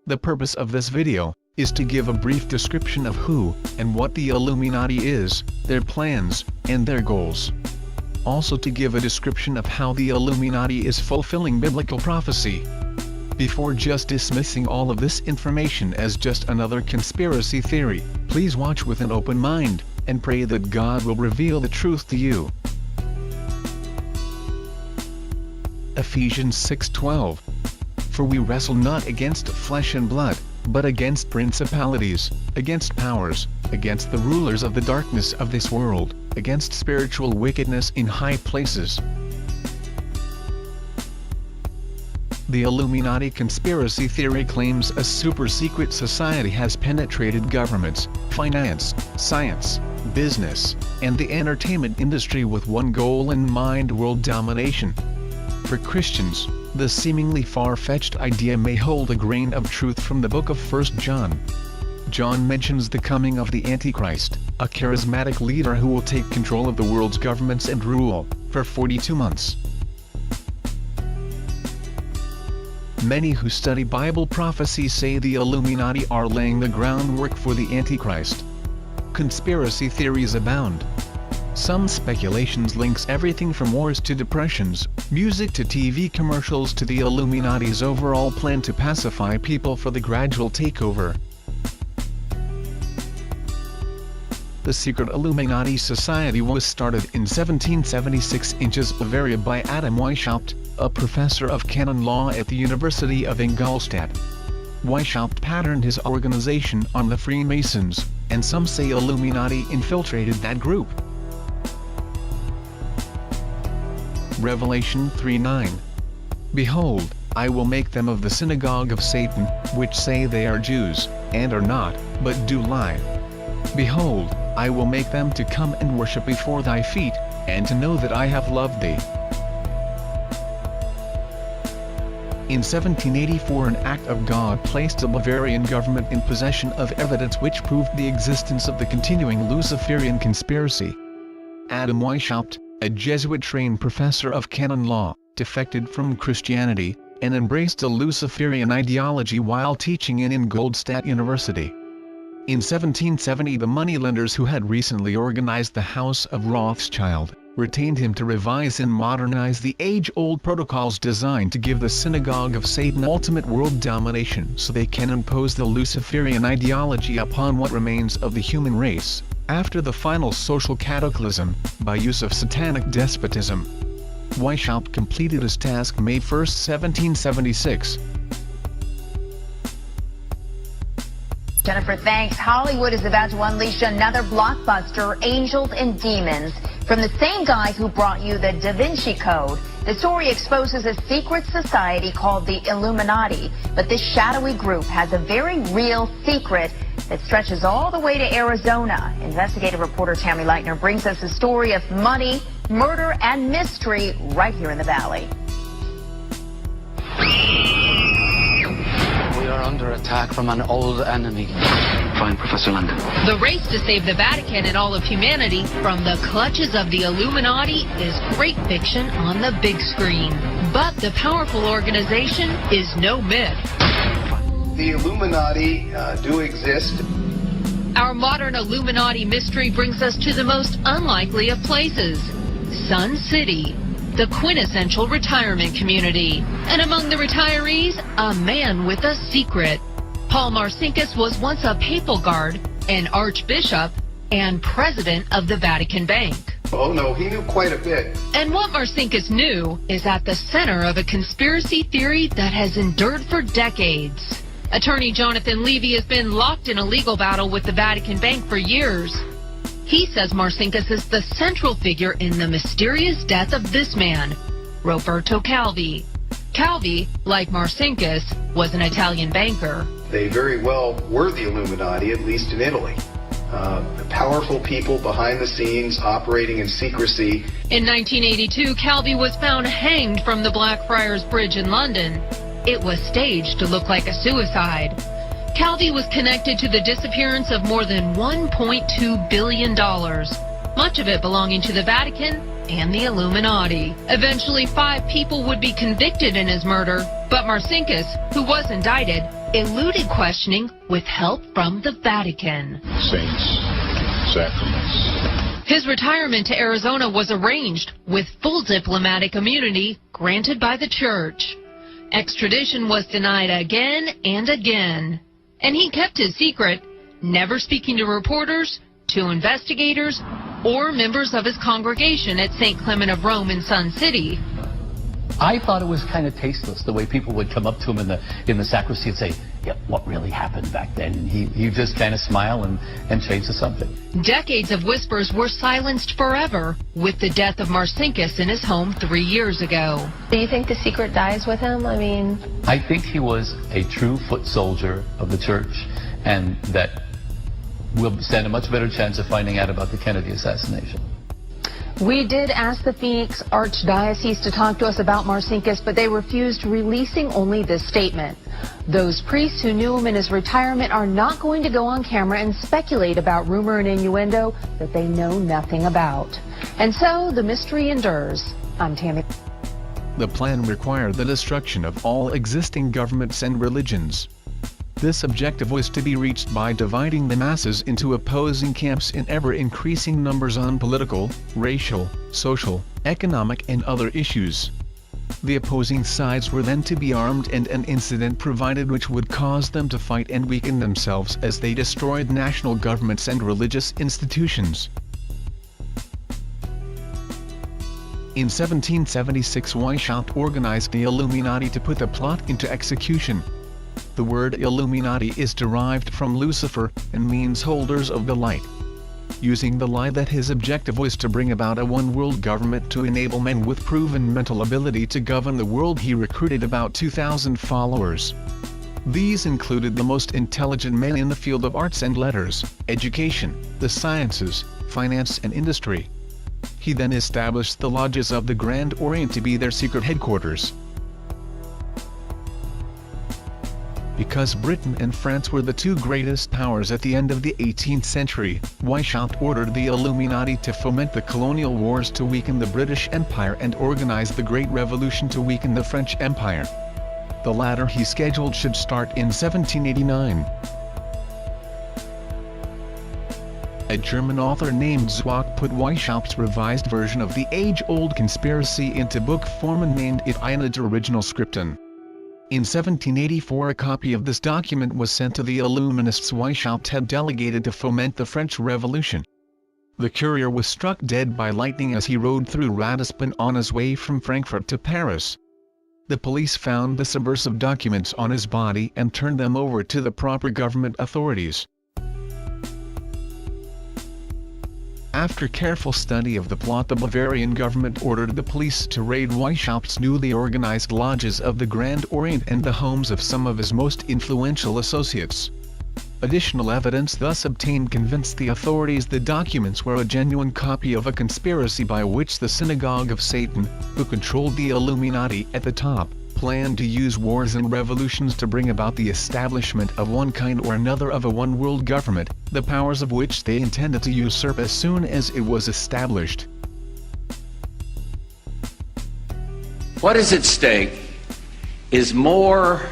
The purpose of this video is to give a brief description of who and what the Illuminati is, their plans, and their goals. Also to give a description of how the Illuminati is fulfilling biblical prophecy. Before just dismissing all of this information as just another conspiracy theory, please watch with an open mind, and pray that God will reveal the truth to you. Ephesians 6:12. For we wrestle not against flesh and blood, but against principalities, against powers, against the rulers of the darkness of this world, against spiritual wickedness in high places. The Illuminati conspiracy theory claims a super-secret society has penetrated governments, finance, science, business, and the entertainment industry with one goal in mind: world domination. For Christians, the seemingly far-fetched idea may hold a grain of truth from the book of 1 John. John mentions the coming of the Antichrist, a charismatic leader who will take control of the world's governments and rule for 42 months. Many who study Bible prophecy say the Illuminati are laying the groundwork for the Antichrist. Conspiracy theories abound. Some speculations links everything from wars to depressions, music to TV commercials to the Illuminati's overall plan to pacify people for the gradual takeover. The secret Illuminati Society was started in 1776 in Bavaria by Adam Weishaupt, a professor of canon law at the University of Ingolstadt. Weishaupt patterned his organization on the Freemasons, and some say Illuminati infiltrated that group. Revelation 3:9. Behold, I will make them of the synagogue of Satan, which say they are Jews, and are not, but do lie. Behold, I will make them to come and worship before thy feet, and to know that I have loved thee. In 1784 an act of God placed the Bavarian government in possession of evidence which proved the existence of the continuing Luciferian conspiracy. Adam Weishaupt, a Jesuit-trained professor of canon law, defected from Christianity, and embraced a Luciferian ideology while teaching in Ingolstadt University. In 1770 the moneylenders who had recently organized the House of Rothschild retained him to revise and modernize the age-old protocols designed to give the synagogue of Satan ultimate world domination so they can impose the Luciferian ideology upon what remains of the human race, after the final social cataclysm, by use of satanic despotism. Weishaupt completed his task May 1, 1776. Jennifer, thanks. Hollywood is about to unleash another blockbuster, Angels and Demons, from the same guy who brought you the Da Vinci Code. The story exposes a secret society called the Illuminati, but this shadowy group has a very real secret that stretches all the way to Arizona. Investigative reporter Tammy Leitner brings us a story of money, murder, and mystery right here in the Valley. We are under attack from an old enemy. Fine, Professor London. The race to save the Vatican and all of humanity from the clutches of the Illuminati is great fiction on the big screen. But the powerful organization is no myth. The Illuminati do exist. Our modern Illuminati mystery brings us to the most unlikely of places, Sun City, the quintessential retirement community. And among the retirees, a man with a secret. Paul Marcinkus was once a papal guard, an archbishop, and president of the Vatican Bank. Oh no, he knew quite a bit. And what Marcinkus knew is at the center of a conspiracy theory that has endured for decades. Attorney Jonathan Levy has been locked in a legal battle with the Vatican Bank for years. He says Marcinkus is the central figure in the mysterious death of this man, Roberto Calvi. Calvi, like Marcinkus, was an Italian banker. They very well were the Illuminati, at least in Italy. Powerful people behind the scenes operating in secrecy. In 1982, Calvi was found hanged from the Blackfriars Bridge in London. It was staged to look like a suicide. Calvi was connected to the disappearance of more than $1.2 billion, much of it belonging to the Vatican and the Illuminati. Eventually, 5 people would be convicted in his murder, but Marcinkus, who was indicted, eluded questioning with help from the Vatican. Saints, sacraments. His retirement to Arizona was arranged with full diplomatic immunity granted by the church. Extradition was denied again and again. And he kept his secret, never speaking to reporters, to investigators, or members of his congregation at St. Clement of Rome in Sun City. I thought it was kind of tasteless, the way people would come up to him in the sacristy and say, yeah, what really happened back then? And he just kind of smile and change the subject. Decades of whispers were silenced forever with the death of Marcinkus in his home 3 years ago. Do you think the secret dies with him? I think he was a true foot soldier of the church, and that we'll stand a much better chance of finding out about the Kennedy assassination. We did ask the Phoenix Archdiocese to talk to us about Marcinkus, but they refused, releasing only this statement. Those priests who knew him in his retirement are not going to go on camera and speculate about rumor and innuendo that they know nothing about. And so the mystery endures. I'm Tammy. The plan required the destruction of all existing governments and religions. This objective was to be reached by dividing the masses into opposing camps in ever-increasing numbers on political, racial, social, economic and other issues. The opposing sides were then to be armed and an incident provided which would cause them to fight and weaken themselves as they destroyed national governments and religious institutions. In 1776 Weishaupt organized the Illuminati to put the plot into execution. The word Illuminati is derived from Lucifer and means holders of the light. Using the lie that his objective was to bring about a one-world government to enable men with proven mental ability to govern the world, he recruited about 2,000 followers. These included the most intelligent men in the field of arts and letters, education, the sciences, finance and industry. He then established the lodges of the Grand Orient to be their secret headquarters. Because Britain and France were the two greatest powers at the end of the 18th century, Weishaupt ordered the Illuminati to foment the colonial wars to weaken the British Empire and organize the Great Revolution to weaken the French Empire. The latter he scheduled should start in 1789. A German author named Zwack put Weishaupt's revised version of the age-old conspiracy into book form and named it Einheit Original Scripten. In 1784 a copy of this document was sent to the Illuminists Weishaupt had delegated to foment the French Revolution. The courier was struck dead by lightning as he rode through Ratisbon on his way from Frankfurt to Paris. The police found the subversive documents on his body and turned them over to the proper government authorities. After careful study of the plot, the Bavarian government ordered the police to raid Weishaupt's newly organized lodges of the Grand Orient and the homes of some of his most influential associates. Additional evidence thus obtained convinced the authorities the documents were a genuine copy of a conspiracy by which the Synagogue of Satan, who controlled the Illuminati at the top, planned to use wars and revolutions to bring about the establishment of one kind or another of a one-world government, the powers of which they intended to usurp as soon as it was established. What is at stake is more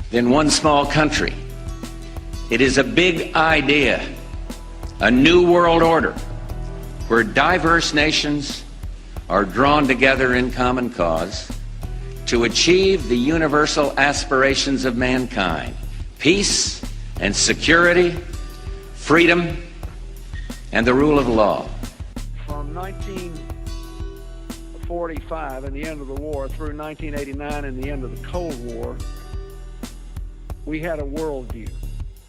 than one small country. It is a big idea, a new world order, where diverse nations are drawn together in common cause to achieve the universal aspirations of mankind: peace and security, freedom, and the rule of law. From 1945 and the end of the war through 1989 and the end of the Cold War, we had a worldview.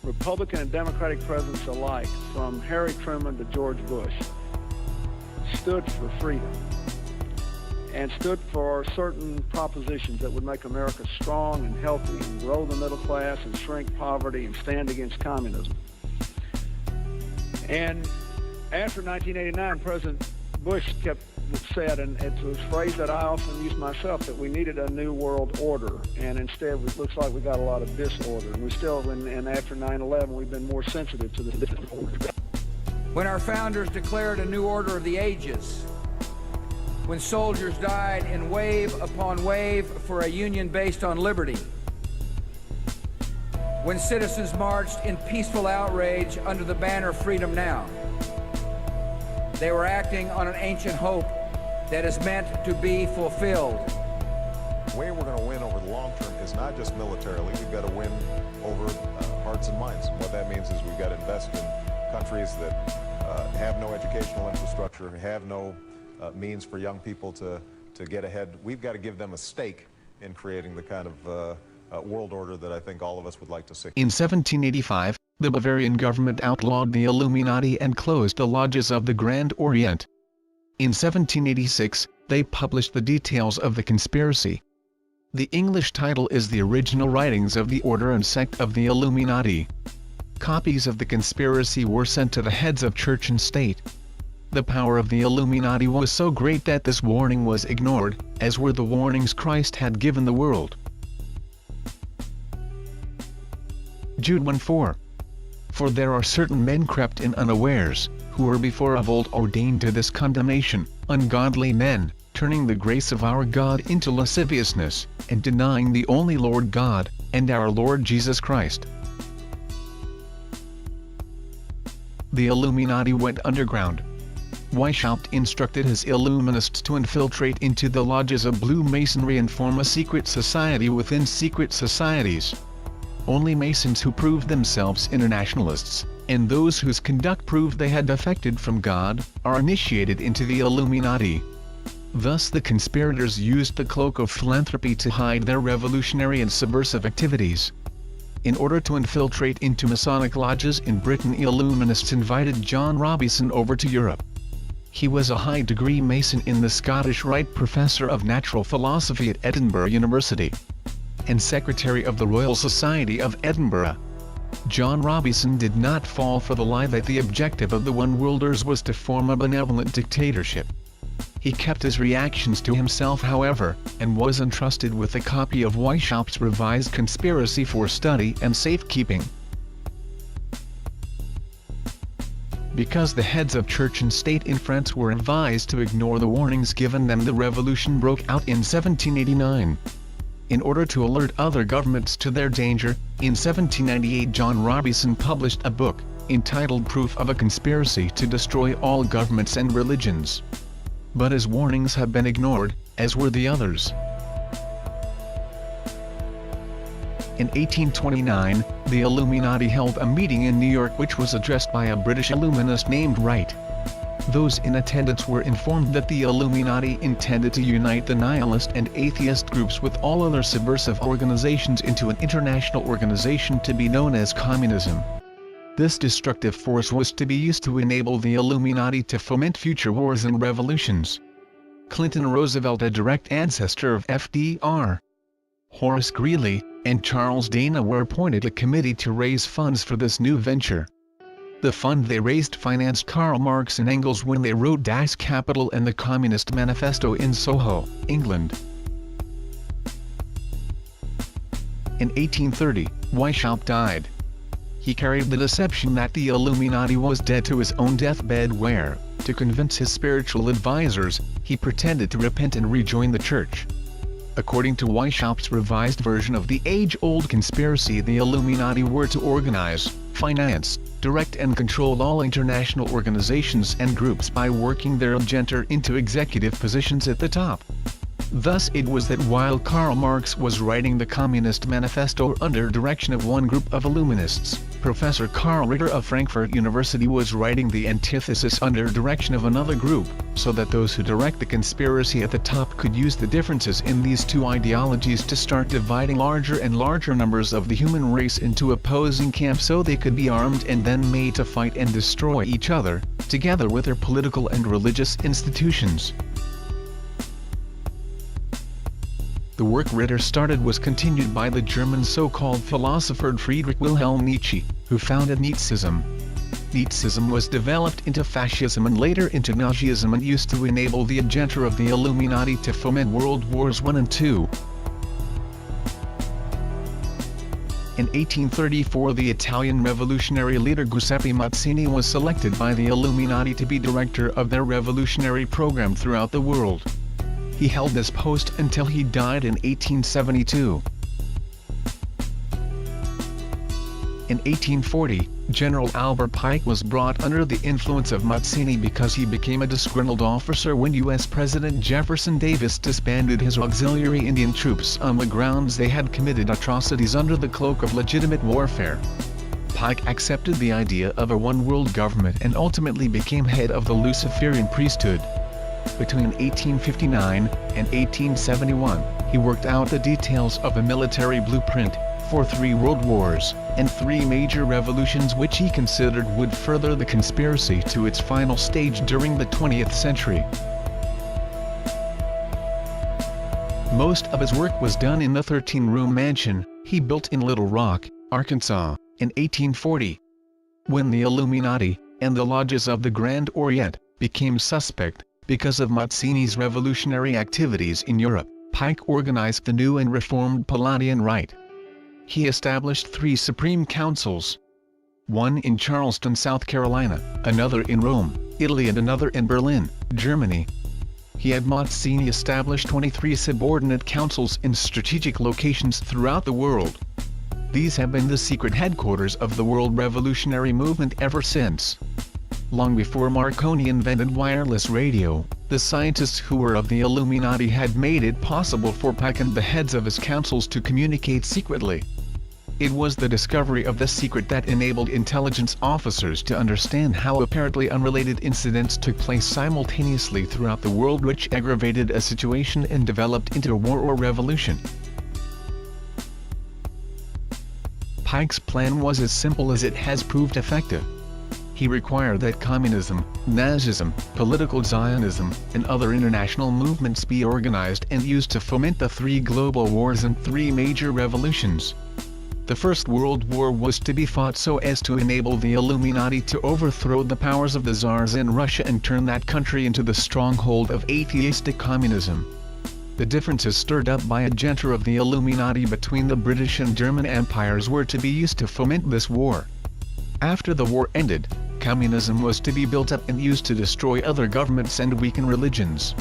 Republican and Democratic presidents alike, from Harry Truman to George Bush, stood for freedom and stood for certain propositions that would make America strong and healthy and grow the middle class and shrink poverty and stand against communism. And after 1989, President Bush said, and it's a phrase that I often use myself, that we needed a new world order, and instead it looks like we got a lot of disorder. And we still, and after 9/11, we've been more sensitive to the disorder. When our founders declared a new order of the ages, when soldiers died in wave upon wave for a union based on liberty, when citizens marched in peaceful outrage under the banner Freedom Now. They were acting on an ancient hope that is meant to be fulfilled. The way we're going to win over the long term is not just militarily. We've got to win over hearts and minds. And what that means is we've got to invest in countries that have no educational infrastructure, have no means for young people to get ahead. We've got to give them a stake in creating the kind of world order that I think all of us would like to see. In 1785, the Bavarian government outlawed the Illuminati and closed the lodges of the Grand Orient. In 1786, they published the details of the conspiracy. The English title is The Original Writings of the Order and Sect of the Illuminati. Copies of the conspiracy were sent to the heads of church and state. The power of the Illuminati was so great that this warning was ignored, as were the warnings Christ had given the world. Jude 1:4. For there are certain men crept in unawares, who were before of old ordained to this condemnation, ungodly men, turning the grace of our God into lasciviousness, and denying the only Lord God, and our Lord Jesus Christ. The Illuminati went underground. Weishaupt instructed his Illuminists to infiltrate into the lodges of Blue Masonry and form a secret society within secret societies. Only Masons who proved themselves internationalists, and those whose conduct proved they had defected from God, are initiated into the Illuminati. Thus the conspirators used the cloak of philanthropy to hide their revolutionary and subversive activities. In order to infiltrate into Masonic lodges in Britain, Illuminists invited John Robison over to Europe. He was a high-degree Mason in the Scottish Rite Professor of Natural Philosophy at Edinburgh University, and Secretary of the Royal Society of Edinburgh. John Robison did not fall for the lie that the objective of the One Worlders was to form a benevolent dictatorship. He kept his reactions to himself, however, and was entrusted with a copy of Weishaupt's revised conspiracy for study and safekeeping. Because the heads of church and state in France were advised to ignore the warnings given them, the revolution broke out in 1789. In order to alert other governments to their danger, in 1798 John Robison published a book, entitled Proof of a Conspiracy to Destroy All Governments and Religions. But his warnings have been ignored, as were the others. In 1829, the Illuminati held a meeting in New York which was addressed by a British Illuminist named Wright. Those in attendance were informed that the Illuminati intended to unite the nihilist and atheist groups with all other subversive organizations into an international organization to be known as communism. This destructive force was to be used to enable the Illuminati to foment future wars and revolutions. Clinton Roosevelt, a direct ancestor of FDR, Horace Greeley, and Charles Dana were appointed a committee to raise funds for this new venture. The fund they raised financed Karl Marx and Engels when they wrote Das Kapital and the Communist Manifesto in Soho, England. In 1830, Weishaupt died. He carried the deception that the Illuminati was dead to his own deathbed where, to convince his spiritual advisors, he pretended to repent and rejoin the church. According to Weishaupt's revised version of the age-old conspiracy, the Illuminati were to organize, finance, direct and control all international organizations and groups by working their agenda into executive positions at the top. Thus it was that while Karl Marx was writing the Communist Manifesto under direction of one group of Illuminists, Professor Karl Ritter of Frankfurt University was writing the antithesis under direction of another group, so that those who direct the conspiracy at the top could use the differences in these two ideologies to start dividing larger and larger numbers of the human race into opposing camps so they could be armed and then made to fight and destroy each other, together with their political and religious institutions. The work Ritter started was continued by the German so-called philosopher Friedrich Wilhelm Nietzsche, who founded Nazism. Nazism was developed into fascism and later into Nazism and used to enable the agenda of the Illuminati to foment World Wars I and II. In 1834, the Italian revolutionary leader Giuseppe Mazzini was selected by the Illuminati to be director of their revolutionary program throughout the world. He held this post until he died in 1872. In 1840, General Albert Pike was brought under the influence of Mazzini because he became a disgruntled officer when U.S. President Jefferson Davis disbanded his auxiliary Indian troops on the grounds they had committed atrocities under the cloak of legitimate warfare. Pike accepted the idea of a one-world government and ultimately became head of the Luciferian priesthood. Between 1859 and 1871, he worked out the details of a military blueprint for 3 world wars and 3 major revolutions which he considered would further the conspiracy to its final stage during the 20th century. Most of his work was done in the 13-room mansion he built in Little Rock, Arkansas, in 1840. When the Illuminati and the lodges of the Grand Orient became suspect because of Mazzini's revolutionary activities in Europe, Pike organized the new and reformed Palladian Rite. He established 3 supreme councils. One in Charleston, South Carolina, another in Rome, Italy and another in Berlin, Germany. He had Mazzini establish 23 subordinate councils in strategic locations throughout the world. These have been the secret headquarters of the world revolutionary movement ever since. Long before Marconi invented wireless radio, the scientists who were of the Illuminati had made it possible for Pike and the heads of his councils to communicate secretly. It was the discovery of this secret that enabled intelligence officers to understand how apparently unrelated incidents took place simultaneously throughout the world, which aggravated a situation and developed into a war or revolution. Pike's plan was as simple as it has proved effective. He required that communism, Nazism, political Zionism, and other international movements be organized and used to foment the 3 global wars and 3 major revolutions. The First World War was to be fought so as to enable the Illuminati to overthrow the powers of the Tsars in Russia and turn that country into the stronghold of atheistic communism. The differences stirred up by a junta of the Illuminati between the British and German empires were to be used to foment this war. After the war ended, communism was to be built up and used to destroy other governments and weaken religions.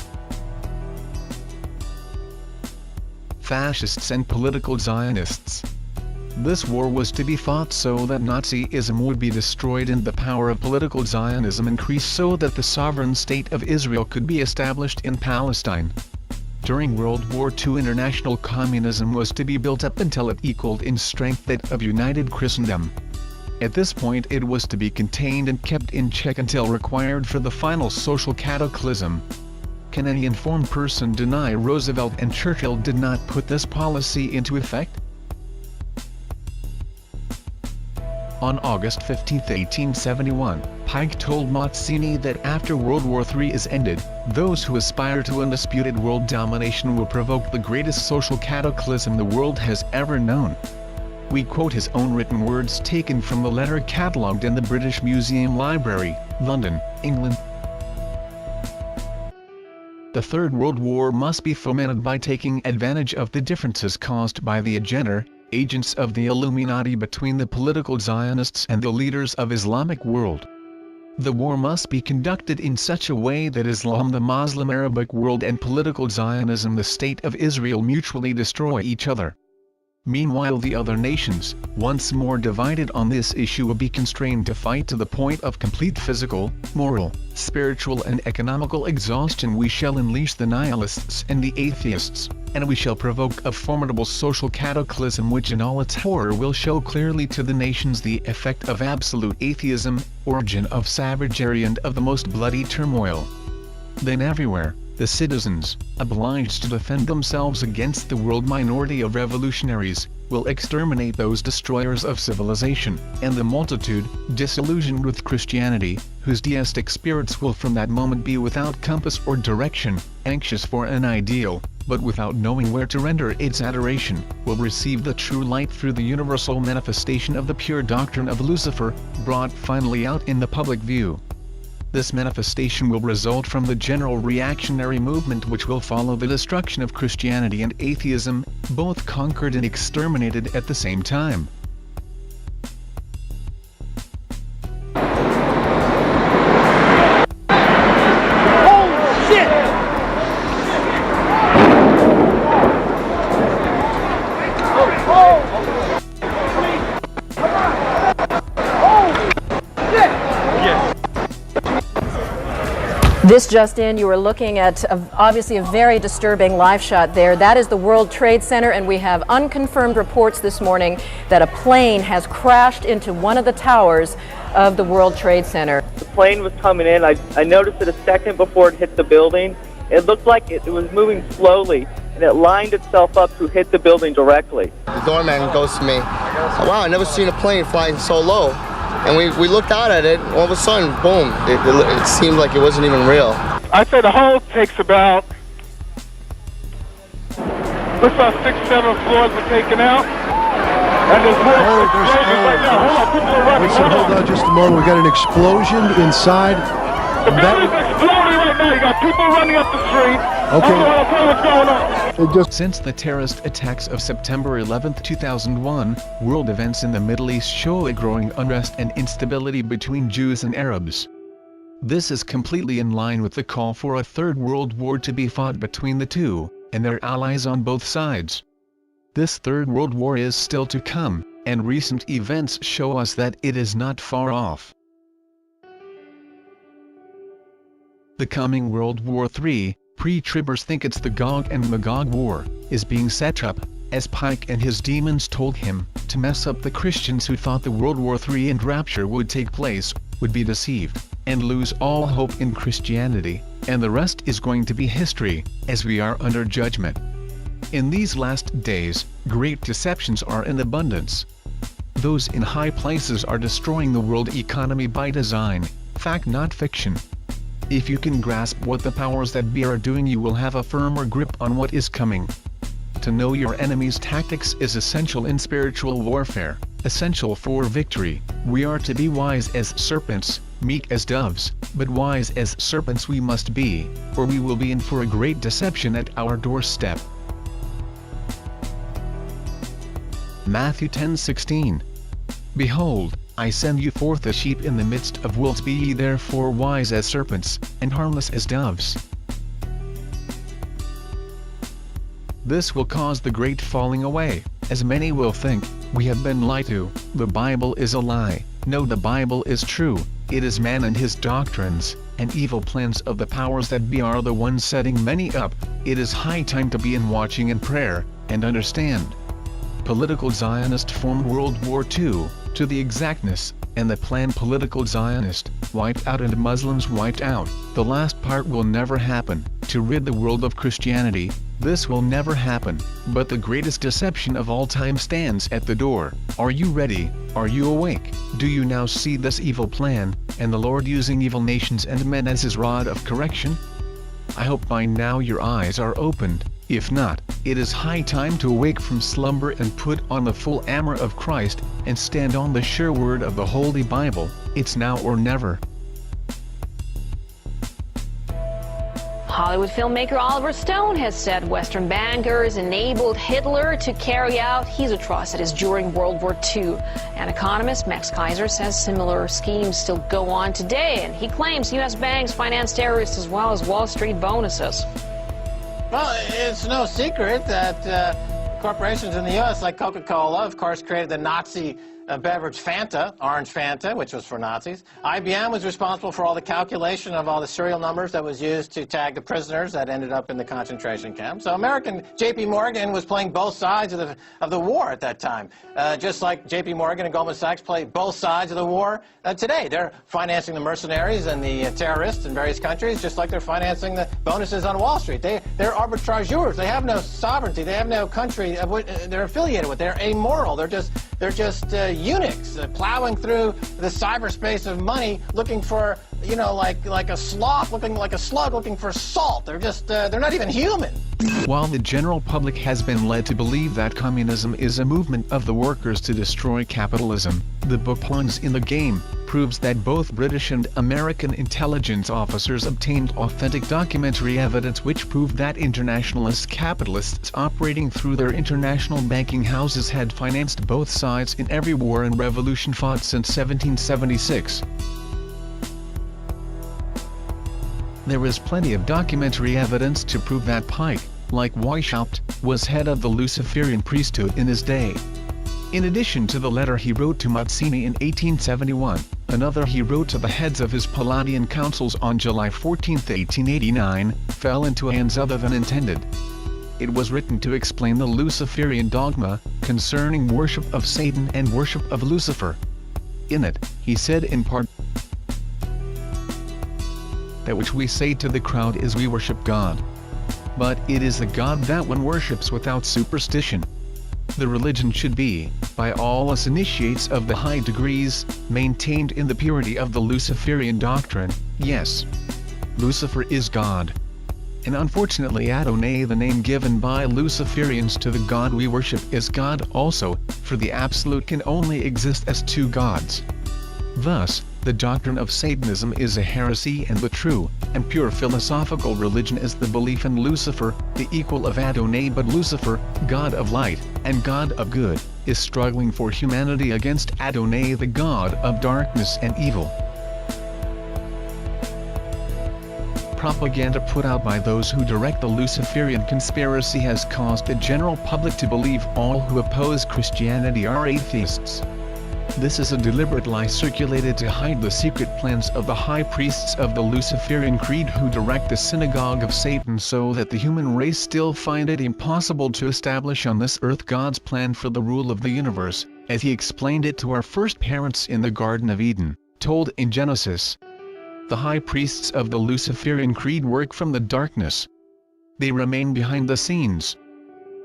Fascists and political Zionists. This war was to be fought so that Nazism would be destroyed and the power of political Zionism increased so that the sovereign state of Israel could be established in Palestine. During World War II, international communism was to be built up until it equaled in strength that of United Christendom. At this point it was to be contained and kept in check until required for the final social cataclysm. Can any informed person deny Roosevelt and Churchill did not put this policy into effect? On August 15, 1871, Pike told Mazzini that after World War III is ended, those who aspire to undisputed world domination will provoke the greatest social cataclysm the world has ever known. We quote his own written words taken from the letter catalogued in the British Museum Library, London, England. The Third World War must be fomented by taking advantage of the differences caused by the agents of the Illuminati between the political Zionists and the leaders of Islamic world. The war must be conducted in such a way that Islam, the Muslim Arabic world, and political Zionism, the State of Israel, mutually destroy each other. Meanwhile, the other nations, once more divided on this issue, will be constrained to fight to the point of complete physical, moral, spiritual and economical exhaustion. We shall unleash the nihilists and the atheists, and we shall provoke a formidable social cataclysm which in all its horror will show clearly to the nations the effect of absolute atheism, origin of savagery and of the most bloody turmoil. Then everywhere, the citizens, obliged to defend themselves against the world minority of revolutionaries, will exterminate those destroyers of civilization, and the multitude, disillusioned with Christianity, whose deistic spirits will from that moment be without compass or direction, anxious for an ideal, but without knowing where to render its adoration, will receive the true light through the universal manifestation of the pure doctrine of Lucifer, brought finally out in the public view. This manifestation will result from the general reactionary movement which will follow the destruction of Christianity and atheism, both conquered and exterminated at the same time. This just in, you are looking at obviously a very disturbing live shot there. That is the World Trade Center, and we have unconfirmed reports this morning that a plane has crashed into one of the towers of the World Trade Center. The plane was coming in. I noticed it a second before it hit the building. It looked like it was moving slowly, and it lined itself up to hit the building directly. The doorman goes to me, "Wow, I never seen a plane flying so low." And we looked out at it, all of a sudden, boom, it seemed like it wasn't even real. I'd say the whole takes about, looks like 6-7 floors were taken out. And there's more explosions right now. Hold on, people are running. Hold on just a moment. We got an explosion inside. The building's exploding right now. You got people running up the street. Okay. I don't know what's going on. Since the terrorist attacks of September 11, 2001, world events in the Middle East show a growing unrest and instability between Jews and Arabs. This is completely in line with the call for a third world war to be fought between the two, and their allies on both sides. This third world war is still to come, and recent events show us that it is not far off. The coming World War III, pre-tribbers think it's the Gog and Magog War, is being set up, as Pike and his demons told him, to mess up the Christians who thought the World War III and rapture would take place, would be deceived, and lose all hope in Christianity, and the rest is going to be history, as we are under judgment. In these last days, great deceptions are in abundance. Those in high places are destroying the world economy by design, fact not fiction. If you can grasp what the powers that be are doing, you will have a firmer grip on what is coming. To know your enemy's tactics is essential in spiritual warfare, essential for victory. We are to be wise as serpents, meek as doves, but wise as serpents we must be, or we will be in for a great deception at our doorstep. Matthew 10:16. Behold, I send you forth as sheep in the midst of wolves. Be ye therefore wise as serpents, and harmless as doves. This will cause the great falling away, as many will think, we have been lied to, the Bible is a lie. No, the Bible is true, it is man and his doctrines, and evil plans of the powers that be are the ones setting many up. It is high time to be in watching and prayer, and understand. Political Zionist formed World War II, to the exactness, and the planned political Zionist, wiped out and Muslims wiped out. The last part will never happen, to rid the world of Christianity. This will never happen, but the greatest deception of all time stands at the door. Are you ready? Are you awake? Do you now see this evil plan, and the Lord using evil nations and men as his rod of correction? I hope by now your eyes are opened. If not, it is high time to awake from slumber and put on the full armor of Christ, and stand on the sure word of the Holy Bible. It's now or never. Hollywood filmmaker Oliver Stone has said Western bankers enabled Hitler to carry out his atrocities during World War II. And economist Max Kaiser says similar schemes still go on today, and he claims U.S. banks finance terrorists as well as Wall Street bonuses. Well, it's no secret that corporations in the U.S., like Coca-Cola, of course, created the Nazi beverage Fanta, Orange Fanta, which was for Nazis. IBM was responsible for all the calculation of all the serial numbers that was used to tag the prisoners that ended up in the concentration camp. So American J.P. Morgan was playing both sides of the war at that time. Just like J.P. Morgan and Goldman Sachs play both sides of the war today. They're financing the mercenaries and the terrorists in various countries, just like they're financing the bonuses on Wall Street. They're arbitrageurs. They have no sovereignty. They have no country they're affiliated with. They're amoral. They're just eunuchs plowing through the cyberspace of money, looking for, you know, like a sloth, looking like a slug, looking for salt. They're just they're not even human. While the general public has been led to believe that communism is a movement of the workers to destroy capitalism, the book Pawns in the Game proves that both British and American intelligence officers obtained authentic documentary evidence which proved that internationalist capitalists operating through their international banking houses had financed both sides in every war and revolution fought since 1776. There is plenty of documentary evidence to prove that Pike, like Weishaupt, was head of the Luciferian priesthood in his day. In addition to the letter he wrote to Mazzini in 1871, Another he wrote to the heads of his Palladian councils on July 14, 1889, fell into hands other than intended. It was written to explain the Luciferian dogma concerning worship of Satan and worship of Lucifer. In it, he said in part, "That which we say to the crowd is we worship God. But it is the God that one worships without superstition. The religion should be, by all us initiates of the high degrees, maintained in the purity of the Luciferian doctrine. Yes, Lucifer is God. And unfortunately Adonai, the name given by Luciferians to the God we worship, is God also, for the Absolute can only exist as two gods. Thus, the doctrine of Satanism is a heresy, and the true and pure philosophical religion is the belief in Lucifer, the equal of Adonai. But Lucifer, God of light and God of good, is struggling for humanity against Adonai, the God of darkness and evil." Propaganda put out by those who direct the Luciferian conspiracy has caused the general public to believe all who oppose Christianity are atheists. This is a deliberate lie circulated to hide the secret plans of the high priests of the Luciferian creed who direct the synagogue of Satan, so that the human race still find it impossible to establish on this earth God's plan for the rule of the universe, as he explained it to our first parents in the Garden of Eden, told in Genesis. The high priests of the Luciferian creed work from the darkness. They remain behind the scenes.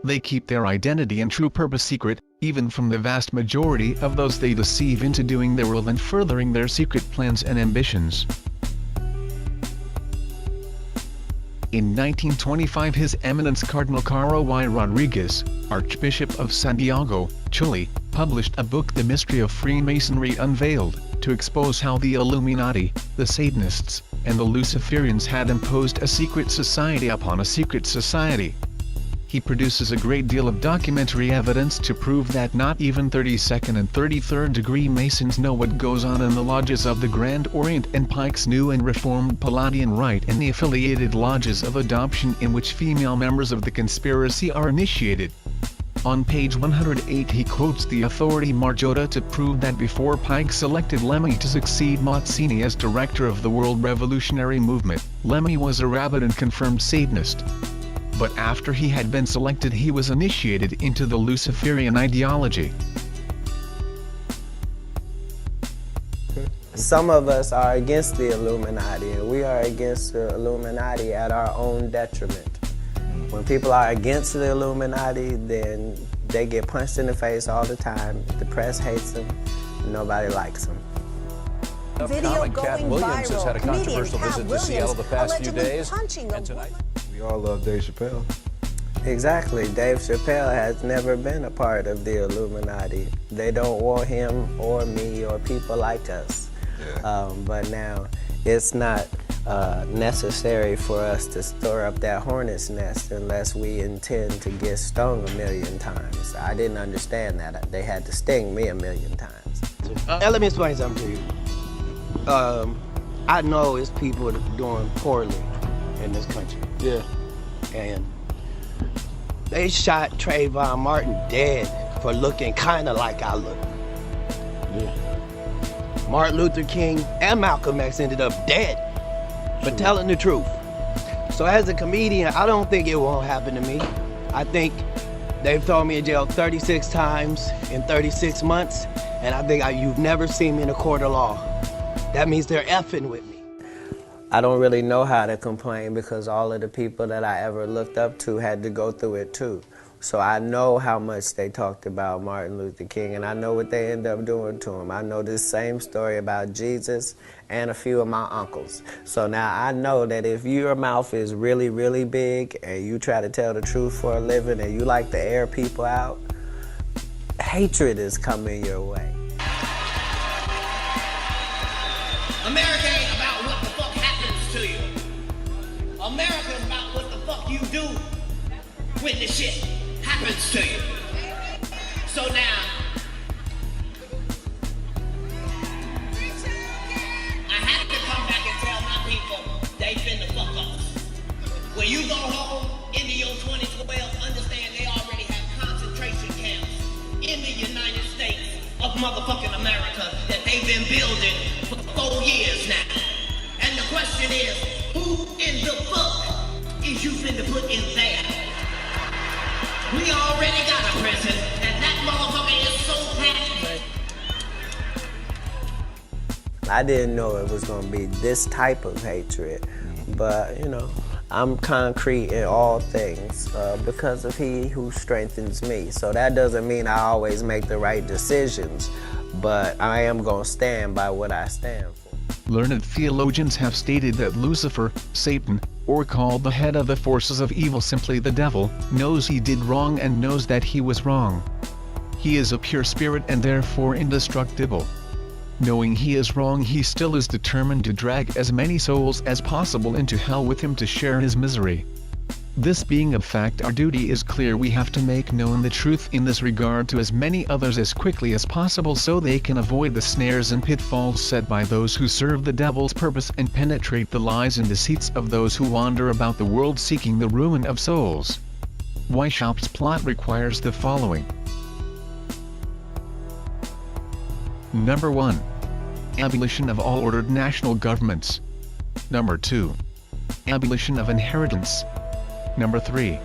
They keep their identity and true purpose secret, even from the vast majority of those they deceive into doing their will and furthering their secret plans and ambitions. In 1925, His Eminence Cardinal Caro Y. Rodriguez, Archbishop of Santiago, Chile, published a book, The Mystery of Freemasonry Unveiled, to expose how the Illuminati, the Satanists, and the Luciferians had imposed a secret society upon a secret society. He produces a great deal of documentary evidence to prove that not even 32nd and 33rd degree Masons know what goes on in the lodges of the Grand Orient and Pike's New and Reformed Palladian Rite and the affiliated lodges of adoption in which female members of the conspiracy are initiated. On page 108 he quotes the authority Marjota to prove that before Pike selected Lemmy to succeed Mazzini as director of the World Revolutionary Movement, Lemmy was a rabid and confirmed Satanist. But after he had been selected, he was initiated into the Luciferian ideology. Some of us are against the Illuminati, and we are against the Illuminati at our own detriment. When people are against the Illuminati, then they get punched in the face all the time. The press hates them, nobody likes them. Comic Cat Williams has had a controversial visit to Seattle the past few days, and tonight we all love Dave Chappelle. Exactly. Dave Chappelle has never been a part of the Illuminati. They don't want him or me or people like us. Yeah. But now it's not necessary for us to stir up that hornet's nest unless we intend to get stung 1,000,000 times. I didn't understand that. They had to sting me 1,000,000 times. Let me explain something to you. I know it's people doing poorly in this country. Yeah. And they shot Trayvon Martin dead for looking kind of like I look. Yeah. Martin Luther King and Malcolm X ended up dead for telling the truth. So as a comedian, I don't think it won't happen to me. I think they've thrown me in jail 36 times in 36 months, and I think you've never seen me in a court of law. That means they're effing with me. I don't really know how to complain because all of the people that I ever looked up to had to go through it too. So I know how much they talked about Martin Luther King, and I know what they end up doing to him. I know this same story about Jesus and a few of my uncles. So now I know that if your mouth is really, really big and you try to tell the truth for a living and you like to air people out, hatred is coming your way. America ain't about what the fuck happens to you. America's about what the fuck you do when the shit happens to you. So now, I have to come back and tell my people they finna fuck us. When you go home into your 2012, understand they already have concentration camps in the United States of motherfucking America that they've been building for 4 years now. And the question is, who in the fuck is you finna put in there? We already got a prison, and that motherfucker is so packed. I didn't know it was going to be this type of hatred, but you know, I'm concrete in all things because of He who strengthens me. So that doesn't mean I always make the right decisions, but I am going to stand by what I stand for. Learned theologians have stated that Lucifer, Satan, or called the head of the forces of evil, simply the devil, knows he did wrong and knows that he was wrong. He is a pure spirit and therefore indestructible. Knowing he is wrong, he still is determined to drag as many souls as possible into hell with him to share his misery. This being a fact, our duty is clear. We have to make known the truth in this regard to as many others as quickly as possible so they can avoid the snares and pitfalls set by those who serve the devil's purpose and penetrate the lies and deceits of those who wander about the world seeking the ruin of souls. Weishaupt's plot requires the following. Number 1. Abolition of all ordered national governments. Number 2. Abolition of inheritance. Number 3.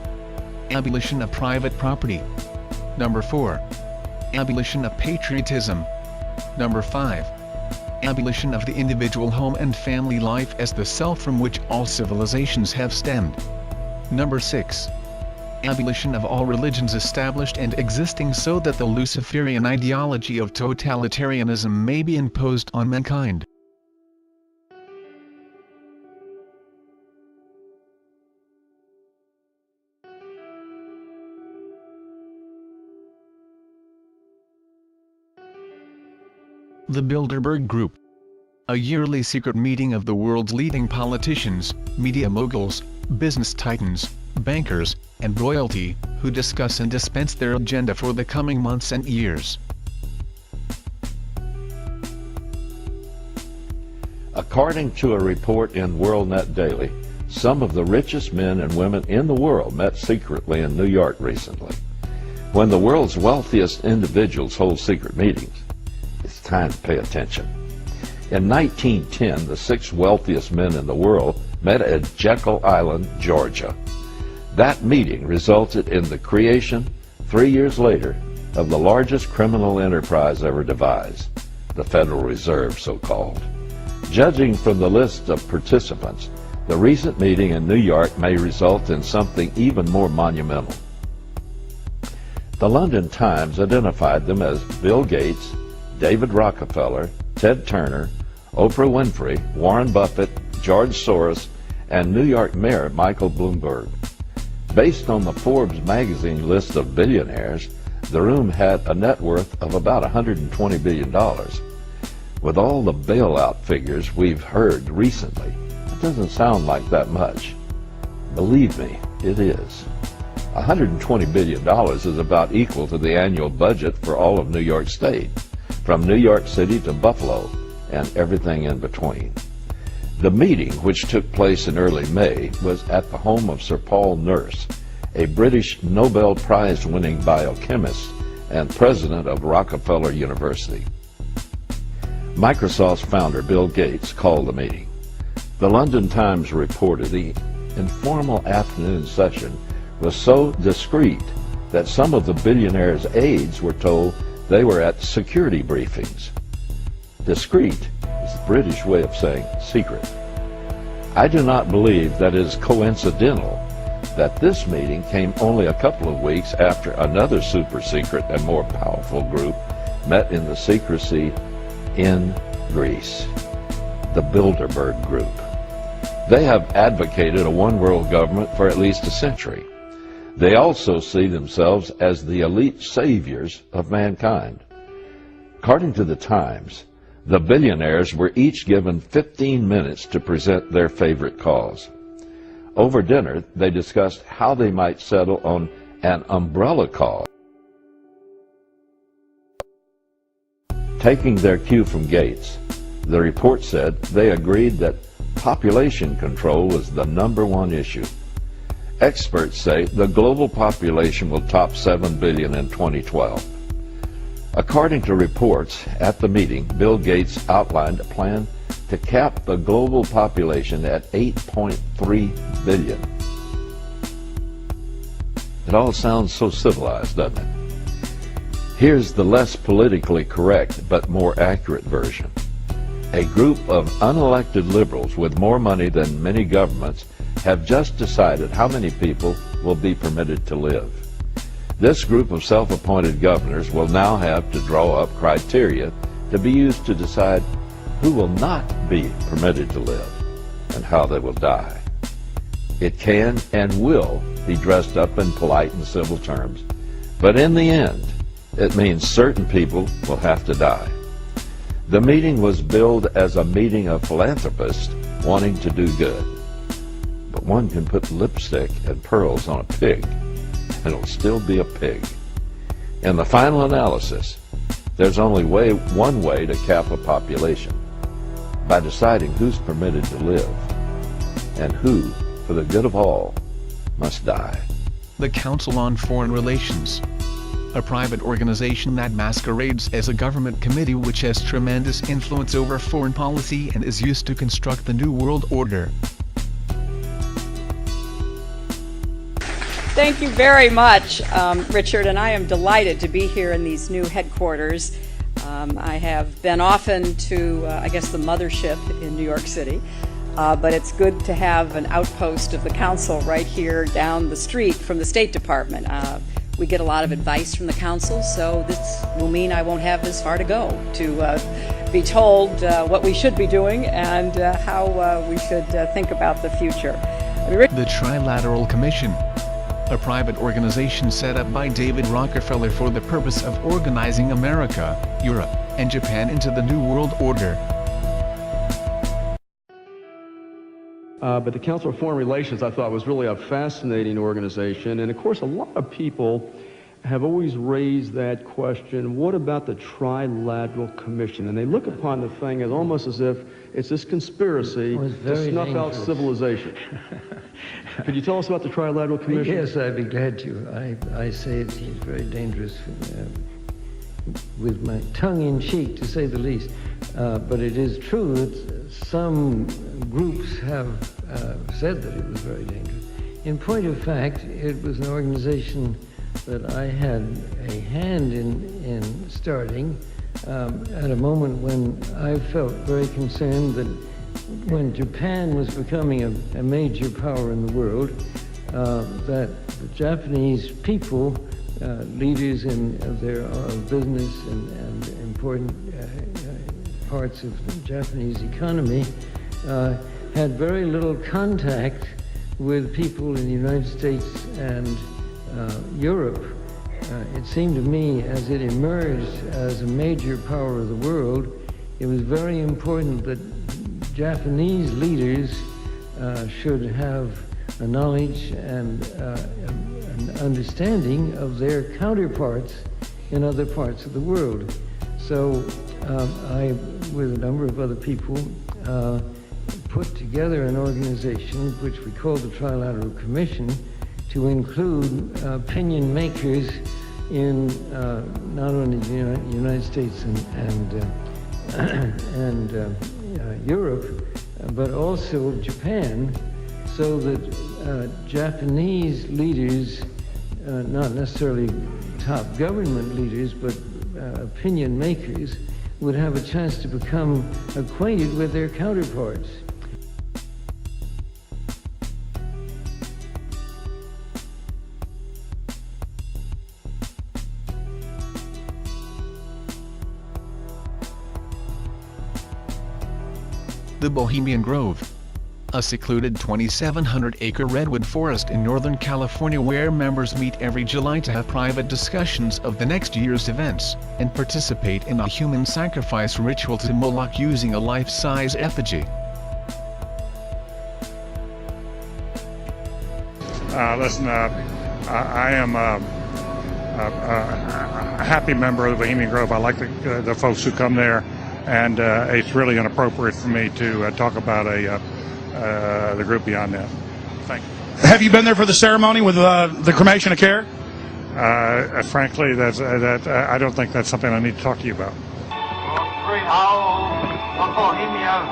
Abolition of private property. Number 4. Abolition of patriotism. Number 5. Abolition of the individual home and family life as the self from which all civilizations have stemmed. Number 6. Abolition of all religions established and existing so that the Luciferian ideology of totalitarianism may be imposed on mankind. The Bilderberg Group. A yearly secret meeting of the world's leading politicians, media moguls, business titans, bankers, and royalty, who discuss and dispense their agenda for the coming months and years. According to a report in WorldNet Daily, some of the richest men and women in the world met secretly in New York recently. When the world's wealthiest individuals hold secret meetings, it's time to pay attention. In 1910, the 6 wealthiest men in the world met at Jekyll Island, Georgia. That meeting resulted in the creation, 3 years later, of the largest criminal enterprise ever devised, the Federal Reserve, so-called. Judging from the list of participants, the recent meeting in New York may result in something even more monumental. The London Times identified them as Bill Gates, David Rockefeller, Ted Turner, Oprah Winfrey, Warren Buffett, George Soros, and New York Mayor Michael Bloomberg. Based on the Forbes magazine list of billionaires, the room had a net worth of about $120 billion. With all the bailout figures we've heard recently, it doesn't sound like that much. Believe me, it is. $120 billion is about equal to the annual budget for all of New York State, from New York City to Buffalo, and everything in between. The meeting, which took place in early May, was at the home of Sir Paul Nurse, a British Nobel Prize-winning biochemist and president of Rockefeller University. Microsoft's founder, Bill Gates, called the meeting. The London Times reported the informal afternoon session was so discreet that some of the billionaires' aides were told they were at security briefings. Discreet is the British way of saying secret. I do not believe that it is coincidental that this meeting came only a couple of weeks after another super secret and more powerful group met in the secrecy in Greece, the Bilderberg Group. They have advocated a one-world government for at least a century. They also see themselves as the elite saviors of mankind. According to the Times, the billionaires were each given 15 minutes to present their favorite cause. Over dinner, they discussed how they might settle on an umbrella cause. Taking their cue from Gates, the report said they agreed that population control was the #1 issue. Experts say the global population will top 7 billion in 2012. According to reports at the meeting, Bill Gates outlined a plan to cap the global population at 8.3 billion. It all sounds so civilized, doesn't it? Here's the less politically correct but more accurate version. A group of unelected liberals with more money than many governments have just decided how many people will be permitted to live. This group of self-appointed governors will now have to draw up criteria to be used to decide who will not be permitted to live and how they will die. It can and will be dressed up in polite and civil terms, but in the end, it means certain people will have to die. The meeting was billed as a meeting of philanthropists wanting to do good. But one can put lipstick and pearls on a pig, and it'll still be a pig. In the final analysis, there's only one way to cap a population, by deciding who's permitted to live, and who, for the good of all, must die. The Council on Foreign Relations, a private organization that masquerades as a government committee which has tremendous influence over foreign policy and is used to construct the New World Order. Thank you very much, Richard, and I am delighted to be here in these new headquarters. I have been often to, I guess, the mothership in New York City, but it's good to have an outpost of the Council right here down the street from the State Department. We get a lot of advice from the Council, so this will mean I won't have as far to go to be told what we should be doing and how we should think about the future. The Trilateral Commission, a private organization set up by David Rockefeller for the purpose of organizing America, Europe, and Japan into the New World Order. But the Council of Foreign Relations, I thought, was really a fascinating organization. And of course, a lot of people have always raised that question, what about the Trilateral Commission? And they look upon the thing as almost as if it's this conspiracy to snuff out civilization. Could you tell us about the Trilateral Commission? Yes, I'd be glad to. I say it's very dangerous, with my tongue in cheek, to say the least. But it is true that some groups have said that it was very dangerous. In point of fact, it was an organization that I had a hand in starting at a moment when I felt very concerned that when Japan was becoming a major power in the world, that the Japanese people, leaders of their business and important parts of the Japanese economy, had very little contact with people in the United States and Europe. It seemed to me, as it emerged as a major power of the world, it was very important that Japanese leaders should have a knowledge and an understanding of their counterparts in other parts of the world. So I, with a number of other people, put together an organization which we called the Trilateral Commission to include opinion makers in not only the United States and Europe, but also Japan, so that Japanese leaders, not necessarily top government leaders, but opinion makers, would have a chance to become acquainted with their counterparts. The Bohemian Grove, a secluded 2,700-acre redwood forest in Northern California where members meet every July to have private discussions of the next year's events, and participate in a human sacrifice ritual to Moloch using a life-size effigy. Listen, I am a happy member of the Bohemian Grove. I like the folks who come there, and it's really inappropriate for me to talk about the group beyond that. Thank you. Have you been there for the ceremony with the cremation of care? Frankly, I don't think that's something I need to talk to you about. Great owl of Bohemia,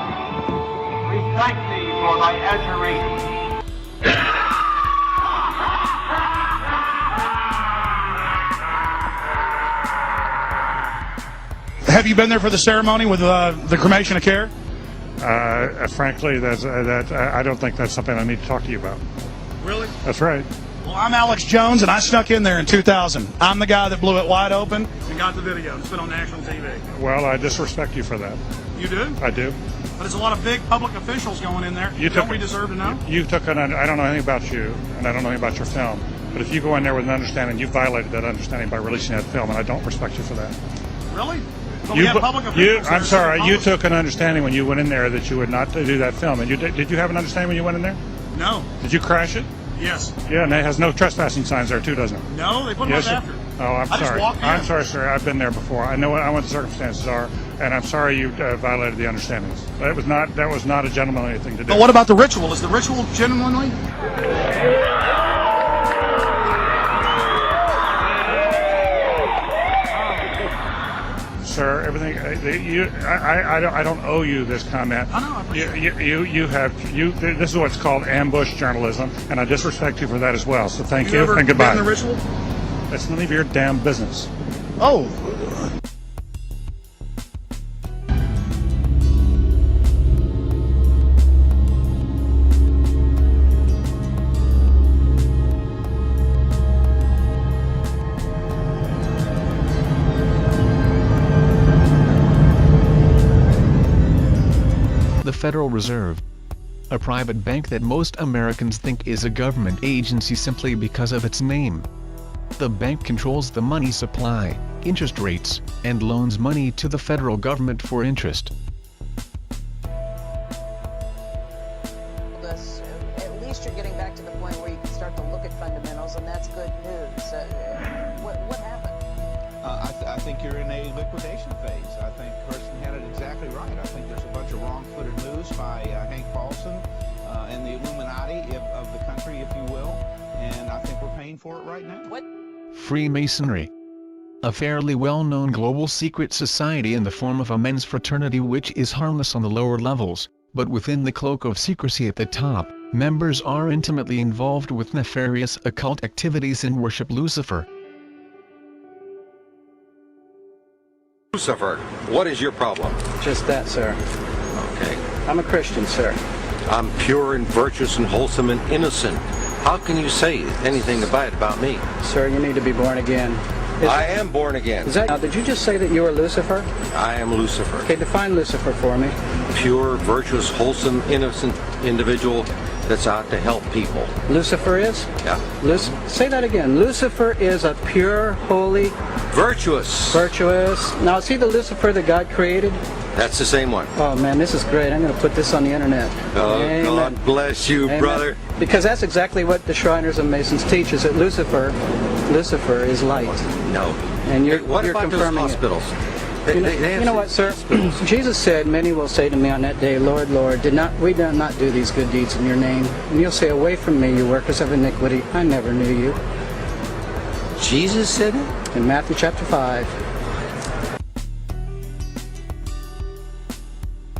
we thank thee for thy adjuration. Have you been there for the ceremony with the cremation of care? Frankly, I don't think that's something I need to talk to you about. Really? That's right. Well, I'm Alex Jones, and I snuck in there in 2000. I'm the guy that blew it wide open and got the video. It's been on national TV. Well, I disrespect you for that. You do? I do. But there's a lot of big public officials going in there. Don't we deserve to know? You took I don't know anything about you, and I don't know anything about your film. But if you go in there with an understanding, you violated that understanding by releasing that film, and I don't respect you for that. Really? But we have public officials. I'm sorry. You took an understanding when you went in there that you would not do that film. And did you have an understanding when you went in there? No. Did you crash it? Yes. Yeah, and it has no trespassing signs there too, doesn't it? No, they put them up after. Oh, I'm sorry. Just walked in. I'm sorry, sir. I've been there before. I know what the circumstances are, and I'm sorry you violated the understandings. That was not a gentlemanly thing to do. But what about the ritual? Is the ritual genuinely? Sir, everything I don't owe you this comment. I know. I appreciate it. This is what's called ambush journalism, and I disrespect you for that as well. So thank you and goodbye. Been in the ritual? It's none of your damn business. Oh. The Federal Reserve, a private bank that most Americans think is a government agency simply because of its name. The bank controls the money supply, interest rates, and loans money to the federal government for interest. At least you're getting back to the point where you can start to look at fundamentals, and that's good news. What happened? I think you're in a liquidation phase. I think Kirsten had it exactly right. I think there's a bunch of wrong-footed moves by Hank Paulson and the Illuminati of the country, if you will, and I think we're paying for it right now. What? Freemasonry, a fairly well-known global secret society in the form of a men's fraternity which is harmless on the lower levels, but within the cloak of secrecy at the top, members are intimately involved with nefarious occult activities and worship Lucifer. Lucifer, what is your problem? Just that, sir. Okay. I'm a Christian, sir. I'm pure and virtuous and wholesome and innocent. How can you say anything bad about me? Sir, you need to be born again. I am born again. Now, did you just say that you were Lucifer? I am Lucifer. Okay, define Lucifer for me. Pure, virtuous, wholesome, innocent individual that's out to help people. Lucifer is? Yeah. Say that again. Lucifer is a pure, holy... Virtuous. Virtuous. Now, is he the Lucifer that God created? That's the same one. Oh, man, this is great. I'm going to put this on the internet. Oh, Amen. God bless you, Amen. brother. Because that's exactly what the Shriners and Masons teach, is that Lucifer is light. No. And you're what you're about confirming those hospitals? You know what, sir? Jesus said, many will say to me on that day, Lord, Lord, did we not do these good deeds in your name? And you'll say, away from me, you workers of iniquity. I never knew you. Jesus said it? In Matthew chapter 5.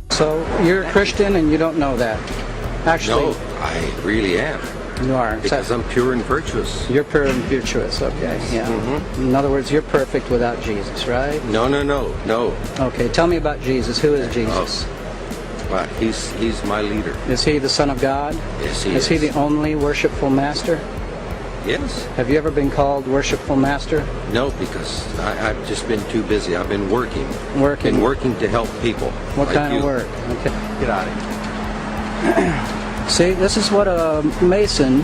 So you're a Christian and you don't know that. Actually, no, I really am. You are. Because I'm pure and virtuous. You're pure and virtuous, okay. Yeah. Mm-hmm. In other words, you're perfect without Jesus, right? No. Okay, tell me about Jesus. Who is Jesus? Well, he's my leader. Is he the Son of God? Yes, he is. Is he the only worshipful master? Yes. Have you ever been called worshipful master? No, because I've just been too busy. I've been working. Working? Been working to help people. What like kind you. of work? Okay. Get out of here. See, this is what a Mason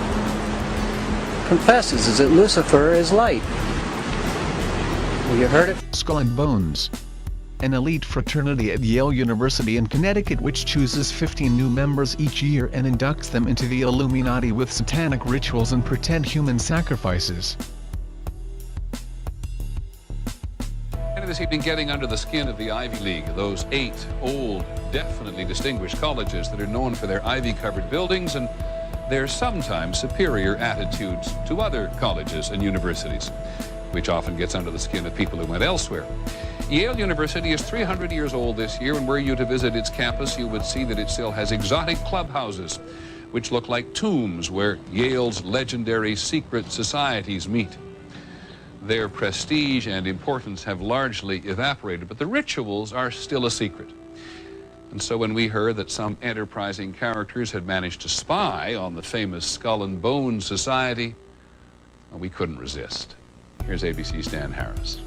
confesses, is that Lucifer is light. You heard it? Skull and Bones, an elite fraternity at Yale University in Connecticut which chooses 15 new members each year and inducts them into the Illuminati with satanic rituals and pretend human sacrifices. This evening, getting under the skin of the Ivy League, those 8 old, definitely distinguished colleges that are known for their ivy-covered buildings and their sometimes superior attitudes to other colleges and universities, which often gets under the skin of people who went elsewhere. Yale University is 300 years old this year, and were you to visit its campus, you would see that it still has exotic clubhouses, which look like tombs where Yale's legendary secret societies meet. Their prestige and importance have largely evaporated, but the rituals are still a secret. And so when we heard that some enterprising characters had managed to spy on the famous Skull and Bones Society, well, we couldn't resist. Here's ABC's Dan Harris.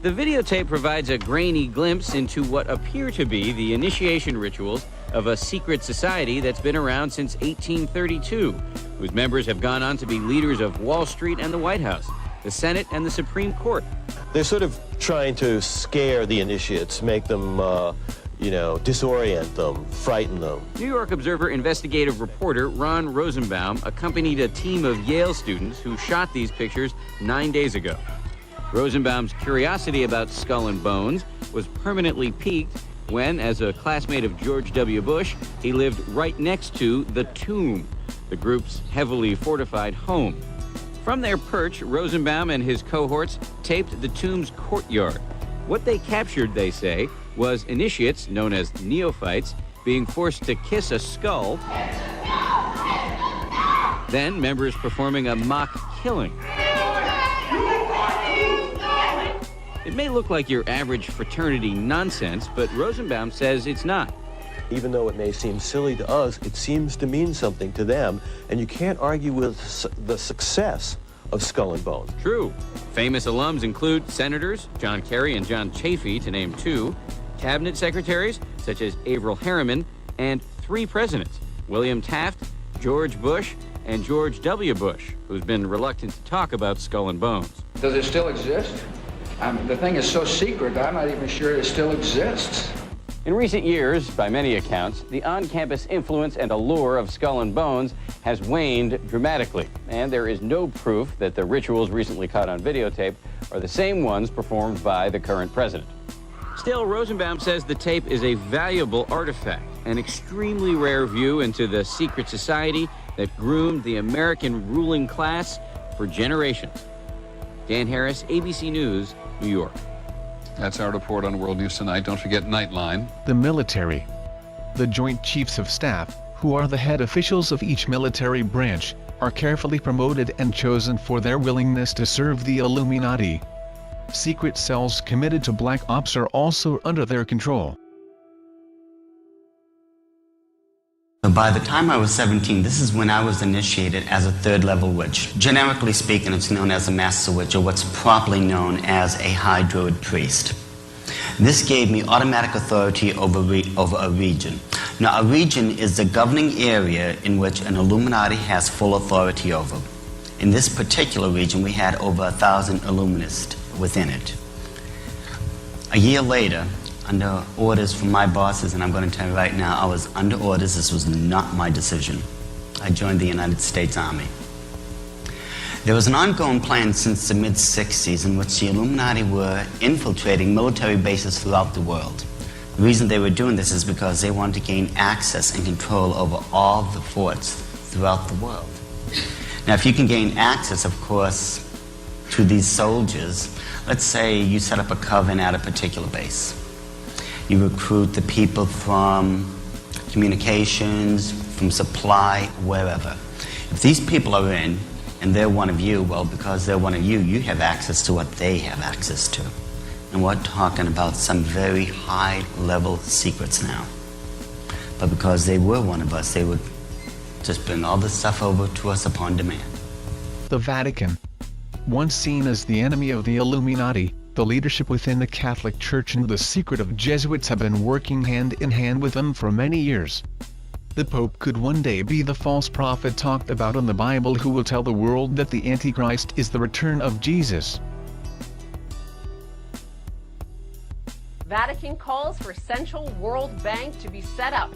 The videotape provides a grainy glimpse into what appear to be the initiation rituals of a secret society that's been around since 1832, whose members have gone on to be leaders of Wall Street and the White House, the Senate and the Supreme Court. They're sort of trying to scare the initiates, make them, disorient them, frighten them. New York Observer investigative reporter Ron Rosenbaum accompanied a team of Yale students who shot these pictures 9 days ago. Rosenbaum's curiosity about Skull and Bones was permanently piqued when, as a classmate of George W. Bush, he lived right next to the Tomb, the group's heavily fortified home. From their perch, Rosenbaum and his cohorts taped the Tomb's courtyard. What they captured, they say, was initiates, known as neophytes, being forced to kiss a skull, then members performing a mock killing. It may look like your average fraternity nonsense, but Rosenbaum says it's not. Even though it may seem silly to us, it seems to mean something to them, and you can't argue with the success of Skull and Bones. True. Famous alums include senators John Kerry and John Chafee, to name two, cabinet secretaries such as Averell Harriman, and 3 presidents, William Taft, George Bush, and George W. Bush, who's been reluctant to talk about Skull and Bones. Does it still exist? The thing is so secret, I'm not even sure it still exists. In recent years, by many accounts, the on-campus influence and allure of Skull and Bones has waned dramatically, and there is no proof that the rituals recently caught on videotape are the same ones performed by the current president. Still, Rosenbaum says the tape is a valuable artifact, an extremely rare view into the secret society that groomed the American ruling class for generations. Dan Harris, ABC News, New York. That's our report on World News Tonight. Don't forget Nightline. The military. The Joint Chiefs of Staff, who are the head officials of each military branch, are carefully promoted and chosen for their willingness to serve the Illuminati. Secret cells committed to black ops are also under their control. By the time I was 17, this is when I was initiated as a third-level witch. Generically speaking, it's known as a master witch, or what's properly known as a high druid priest. This gave me automatic authority over a region. Now, a region is the governing area in which an Illuminati has full authority over. In this particular region, we had over 1,000 Illuminists within it. A year later, under orders from my bosses, and I'm going to tell you right now, I was under orders. This was not my decision. I joined the United States Army. There was an ongoing plan since the mid-60s in which the Illuminati were infiltrating military bases throughout the world. The reason they were doing this is because they wanted to gain access and control over all the forts throughout the world. Now, if you can gain access, of course, to these soldiers, let's say you set up a coven at a particular base. You recruit the people from communications, from supply, wherever. If these people are in, and they're one of you, well, because they're one of you, you have access to what they have access to. And we're talking about some very high-level secrets now. But because they were one of us, they would just bring all this stuff over to us upon demand. The Vatican. Once seen as the enemy of the Illuminati, the leadership within the Catholic Church and the secret of Jesuits have been working hand in hand with them for many years. The Pope could one day be the false prophet talked about in the Bible who will tell the world that the Antichrist is the return of Jesus. Vatican calls for Central World Bank to be set up.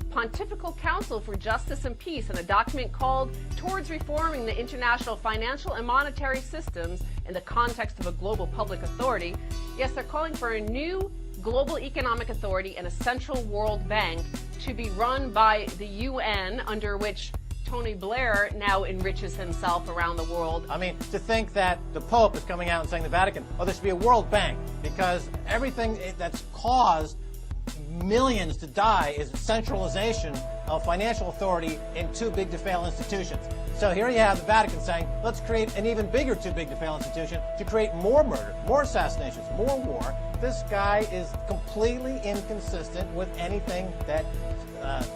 Pontifical Council for Justice and Peace in a document called Towards Reforming the International Financial and Monetary Systems in the Context of a Global Public Authority. Yes, they're calling for a new global economic authority and a central world bank to be run by the UN, under which Tony Blair now enriches himself around the world. I mean, to think that the Pope is coming out and saying the Vatican, oh, there should be a World Bank, because everything that's caused millions to die is centralization of financial authority in too big to fail institutions. So here you have the Vatican saying, let's create an even bigger too big to fail institution to create more murder, more assassinations, more war. This guy is completely inconsistent with anything that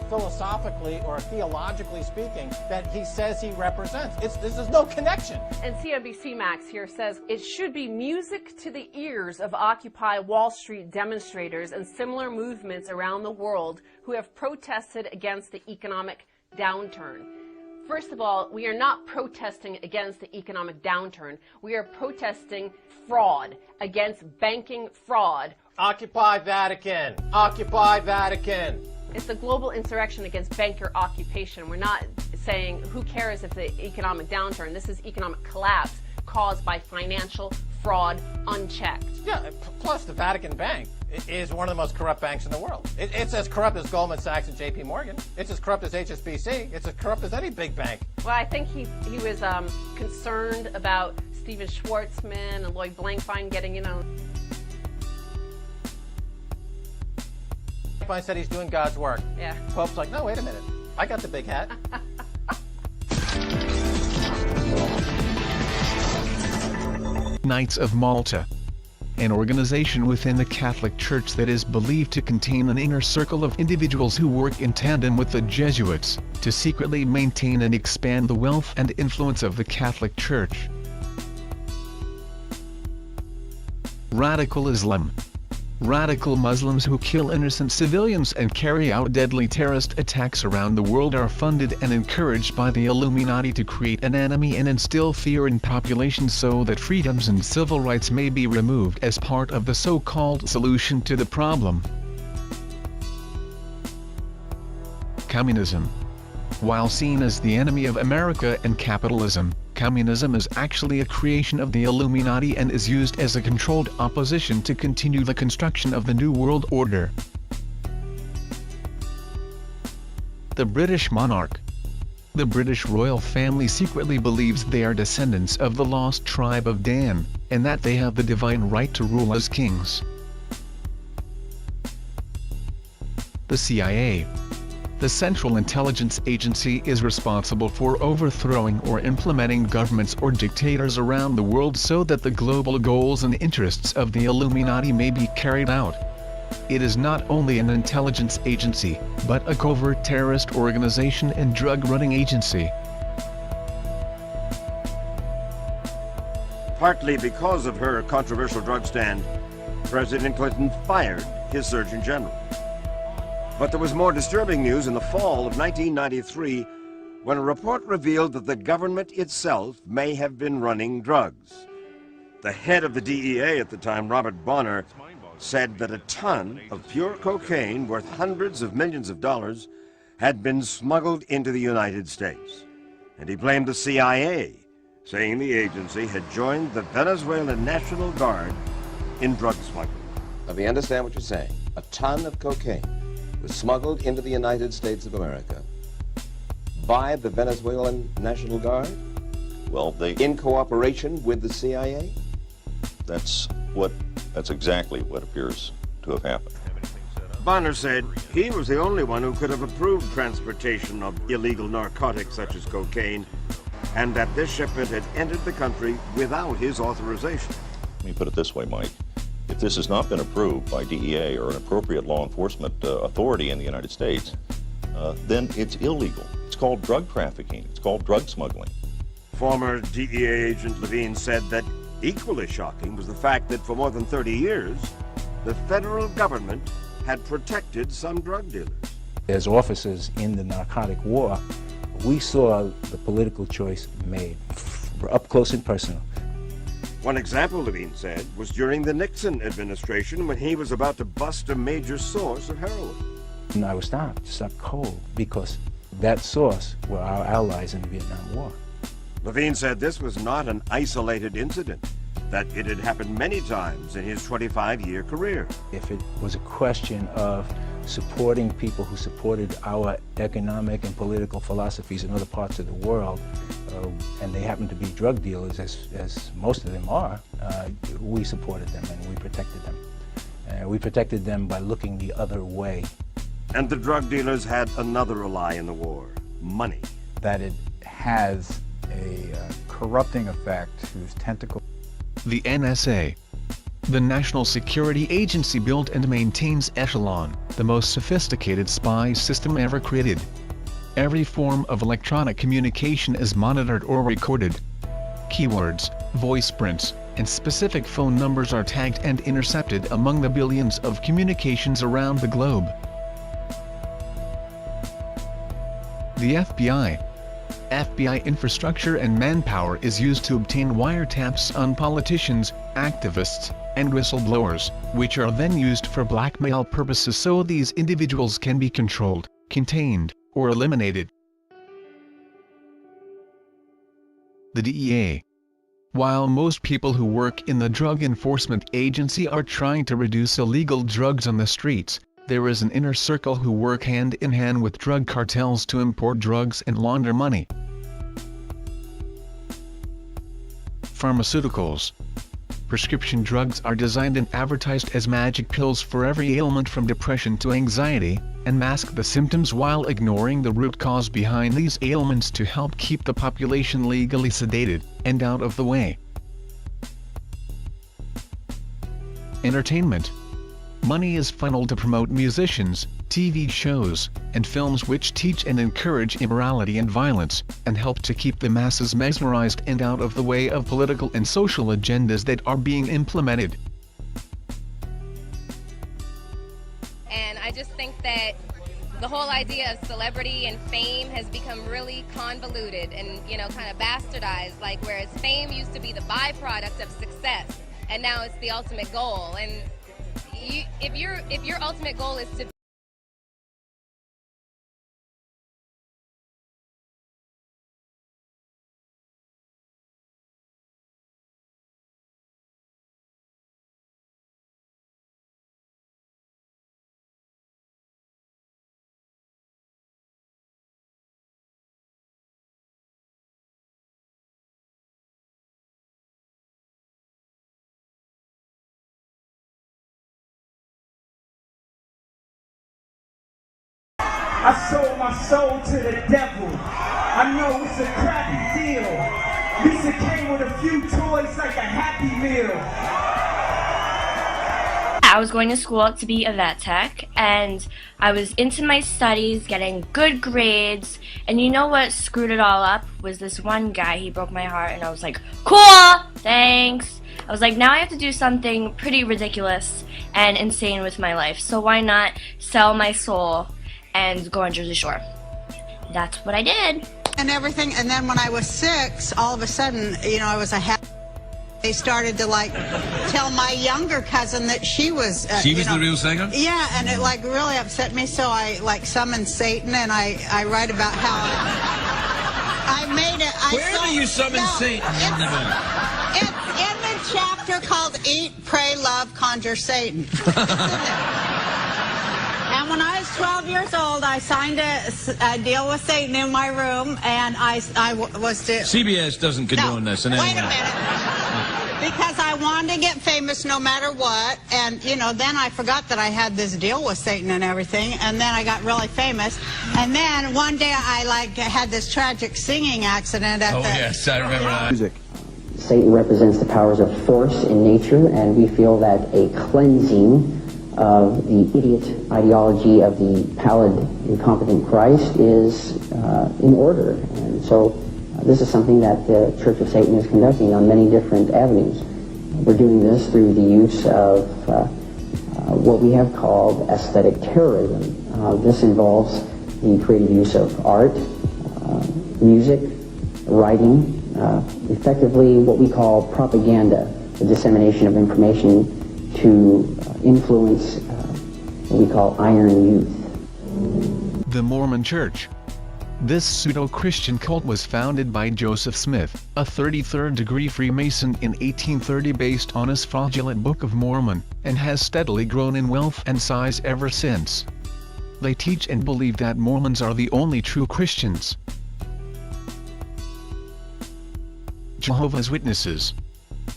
philosophically or theologically speaking that he says he represents. There's no connection. And CNBC Max here says it should be music to the ears of Occupy Wall Street demonstrators and similar movements around the world who have protested against the economic downturn. First of all, we are not protesting against the economic downturn. We are protesting fraud, against banking fraud. Occupy Vatican! Occupy Vatican! It's a global insurrection against banker occupation. We're not saying who cares if the economic downturn. This is economic collapse caused by financial fraud unchecked. Yeah, plus the Vatican Bank is one of the most corrupt banks in the world. It's as corrupt as Goldman Sachs and JP Morgan. It's as corrupt as HSBC. It's as corrupt as any big bank. Well, I think he was concerned about Steven Schwartzman and Lloyd Blankfein getting in on. Blankfein said he's doing God's work. Yeah. Pope's like, no, wait a minute. I got the big hat. Knights of Malta, an organization within the Catholic Church that is believed to contain an inner circle of individuals who work in tandem with the Jesuits, to secretly maintain and expand the wealth and influence of the Catholic Church. Radical Islam. Radical Muslims who kill innocent civilians and carry out deadly terrorist attacks around the world are funded and encouraged by the Illuminati to create an enemy and instill fear in populations so that freedoms and civil rights may be removed as part of the so-called solution to the problem. Communism. While seen as the enemy of America and capitalism, communism is actually a creation of the Illuminati and is used as a controlled opposition to continue the construction of the New World Order. The British monarch. The British royal family secretly believes they are descendants of the lost tribe of Dan, and that they have the divine right to rule as kings. The CIA. The Central Intelligence Agency is responsible for overthrowing or implementing governments or dictators around the world so that the global goals and interests of the Illuminati may be carried out. It is not only an intelligence agency, but a covert terrorist organization and drug-running agency. Partly because of her controversial drug stand, President Clinton fired his Surgeon General. But there was more disturbing news in the fall of 1993 when a report revealed that the government itself may have been running drugs. The head of the DEA at the time, Robert Bonner, said that a ton of pure cocaine worth hundreds of millions of dollars had been smuggled into the United States. And he blamed the CIA, saying the agency had joined the Venezuelan National Guard in drug smuggling. Let me understand what you're saying. A ton of cocaine was smuggled into the United States of America by the Venezuelan National Guard? Well, in cooperation with the CIA? That's exactly what appears to have happened. Bonner said he was the only one who could have approved transportation of illegal narcotics such as cocaine, and that this shipment had entered the country without his authorization. Let me put it this way, Mike. If this has not been approved by DEA or an appropriate law enforcement authority in the United States, then it's illegal. It's called drug trafficking. It's called drug smuggling. Former DEA agent Levine said that equally shocking was the fact that for more than 30 years, the federal government had protected some drug dealers. As officers in the narcotic war, we saw the political choice made up close and personal. One example, Levine said, was during the Nixon administration when he was about to bust a major source of heroin. And I was stopped cold, because that source were our allies in the Vietnam War. Levine said this was not an isolated incident, that it had happened many times in his 25-year career. If it was a question of supporting people who supported our economic and political philosophies in other parts of the world, and they happen to be drug dealers, as most of them are, we supported them and we protected them. We protected them by looking the other way. And the drug dealers had another ally in the war: money. That it has a corrupting effect whose tentacle. The NSA, the National Security Agency, built and maintains Echelon, the most sophisticated spy system ever created. Every form of electronic communication is monitored or recorded. Keywords, voice prints, and specific phone numbers are tagged and intercepted among the billions of communications around the globe. The FBI infrastructure and manpower is used to obtain wiretaps on politicians, activists, and whistleblowers, which are then used for blackmail purposes so these individuals can be controlled, contained, or eliminated. The DEA. While most people who work in the Drug Enforcement Agency are trying to reduce illegal drugs on the streets, there is an inner circle who work hand in hand with drug cartels to import drugs and launder money. Pharmaceuticals. Prescription drugs are designed and advertised as magic pills for every ailment from depression to anxiety, and mask the symptoms while ignoring the root cause behind these ailments to help keep the population legally sedated and out of the way. Entertainment. Money is funneled to promote musicians, TV shows, and films which teach and encourage immorality and violence, and help to keep the masses mesmerized and out of the way of political and social agendas that are being implemented. And I just think that the whole idea of celebrity and fame has become really convoluted and, kind of bastardized, like whereas fame used to be the byproduct of success, and now it's the ultimate goal. And if your ultimate goal is to I sold my soul to the devil. I know it's a crappy deal. At least it came with a few toys like a Happy Meal. I was going to school to be a vet tech, and I was into my studies, getting good grades, and you know what screwed it all up was this one guy. He broke my heart, and I was like, cool, thanks. I was like, now I have to do something pretty ridiculous and insane with my life, so why not sell my soul and go on Jersey Shore? That's what I did. And everything, and then when I was 6, all of a sudden, I was they started to tell my younger cousin that she was she was the real singer? Yeah, and it really upset me, so I summoned Satan, and I write about how I made it. Where do you summon Satan in the book? It's in the chapter called Eat, Pray, Love, Conjure Satan. And when I was 12 years old, I signed a deal with Satan in my room, and I was to... CBS doesn't condone this. Wait a minute. Because I wanted to get famous no matter what, and, then I forgot that I had this deal with Satan and everything, and then I got really famous. And then one day I, had this tragic singing accident at yes, I remember that. Music. Satan represents the powers of force in nature, and we feel that a cleansing of the idiot ideology of the pallid, incompetent Christ is in order. And so this is something that the Church of Satan is conducting on many different avenues. We're doing this through the use of what we have called aesthetic terrorism. This involves the creative use of art, music, writing, effectively what we call propaganda, the dissemination of information to influence what we call iron youth. The Mormon Church. This pseudo-Christian cult was founded by Joseph Smith, a 33rd-degree Freemason in 1830 based on his fraudulent Book of Mormon, and has steadily grown in wealth and size ever since. They teach and believe that Mormons are the only true Christians. Jehovah's Witnesses.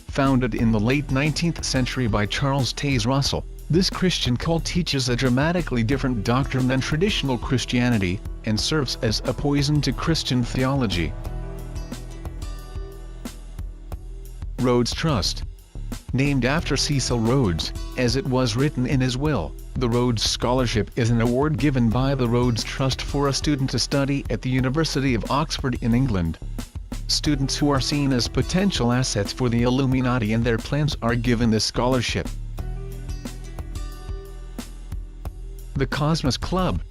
Founded in the late 19th century by Charles Taze Russell, this Christian cult teaches a dramatically different doctrine than traditional Christianity, and serves as a poison to Christian theology. Rhodes Trust. Named after Cecil Rhodes, as it was written in his will, the Rhodes Scholarship is an award given by the Rhodes Trust for a student to study at the University of Oxford in England. Students who are seen as potential assets for the Illuminati and their plans are given this scholarship. The Cosmos Club.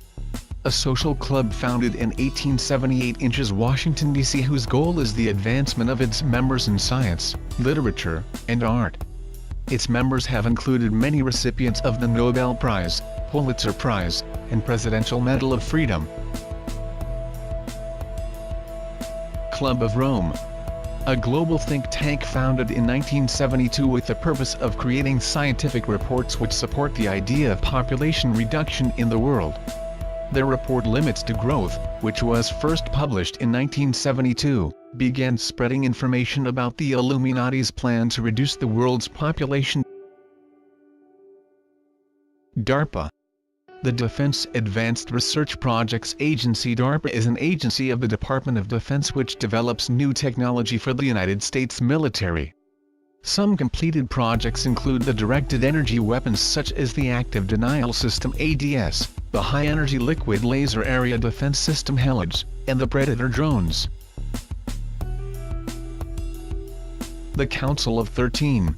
A social club founded in 1878 in Washington, D.C. whose goal is the advancement of its members in science, literature, and art. Its members have included many recipients of the Nobel Prize, Pulitzer Prize, and Presidential Medal of Freedom. Club of Rome. A global think tank founded in 1972 with the purpose of creating scientific reports which support the idea of population reduction in the world. Their report Limits to Growth, which was first published in 1972, began spreading information about the Illuminati's plan to reduce the world's population. DARPA. The Defense Advanced Research Projects Agency. DARPA is an agency of the Department of Defense which develops new technology for the United States military. Some completed projects include the directed energy weapons such as the Active Denial System ADS, the High Energy Liquid Laser Area Defense System HELIDS, and the Predator drones. The Council of 13.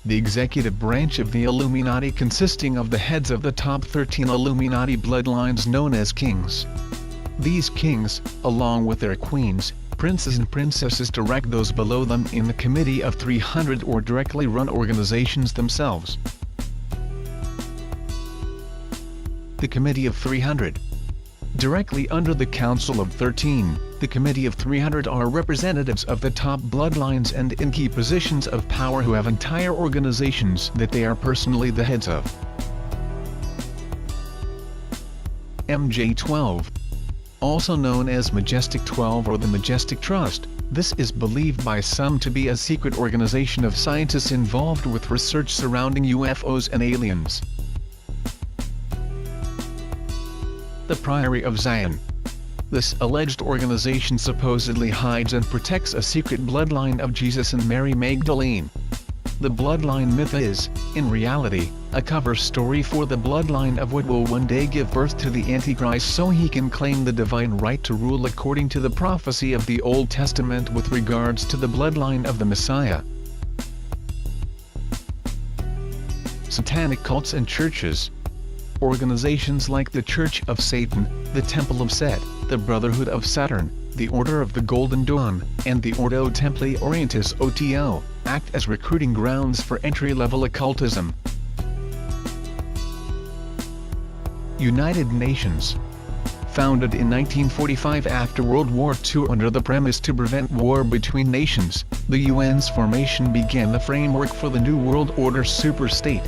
The executive branch of the Illuminati consisting of the heads of the top 13 Illuminati bloodlines known as kings. These kings, along with their queens, princes and princesses, direct those below them in the Committee of 300 or directly run organizations themselves. The Committee of 300. Directly under the Council of 13, the Committee of 300 are representatives of the top bloodlines and in key positions of power who have entire organizations that they are personally the heads of. MJ-12. Also known as Majestic 12 or the Majestic Trust, this is believed by some to be a secret organization of scientists involved with research surrounding UFOs and aliens. The Priory of Zion. This alleged organization supposedly hides and protects a secret bloodline of Jesus and Mary Magdalene. The bloodline myth is, in reality, a cover story for the bloodline of what will one day give birth to the Antichrist so he can claim the divine right to rule according to the prophecy of the Old Testament with regards to the bloodline of the Messiah. Satanic cults and churches. Organizations like the Church of Satan, the Temple of Set, the Brotherhood of Saturn, the Order of the Golden Dawn, and the Ordo Templi Orientis OTO, act as recruiting grounds for entry-level occultism. United Nations. Founded in 1945 after World War II under the premise to prevent war between nations, the UN's formation began the framework for the New World Order superstate.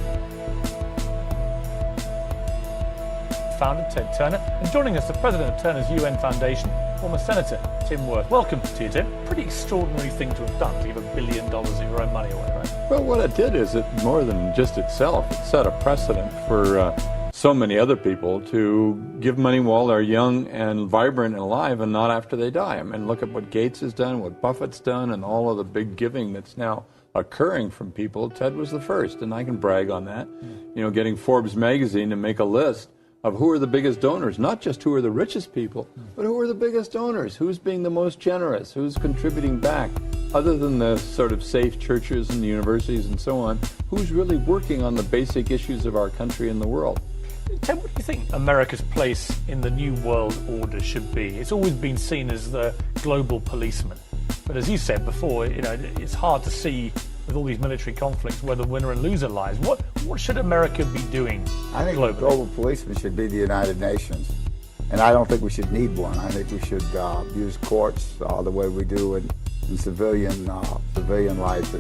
Founder Ted Turner, and joining us, the president of Turner's UN Foundation, former Senator Tim Wirth. Welcome to you, Tim. Pretty extraordinary thing to have done, to give $1 billion of your own money away, right? Well, what it did is it, more than just itself, it set a precedent for so many other people to give money while they're young and vibrant and alive and not after they die. I mean, look at what Gates has done, what Buffett's done, and all of the big giving that's now occurring from people. Ted was the first, and I can brag on that. You know, getting Forbes magazine to make a list of who are the biggest donors, not just who are the richest people, but who are the biggest donors, who's being the most generous, who's contributing back, other than the sort of safe churches and the universities and so on, who's really working on the basic issues of our country and the world. Ted, what do you think America's place in the New World Order should be? It's always been seen as the global policeman. But as you said before, you know, it's hard to see with all these military conflicts where the winner and loser lies. What should America be doing I think globally? The global policeman should be the United Nations. And I don't think we should need one. I think we should use courts the way we do in civilian life.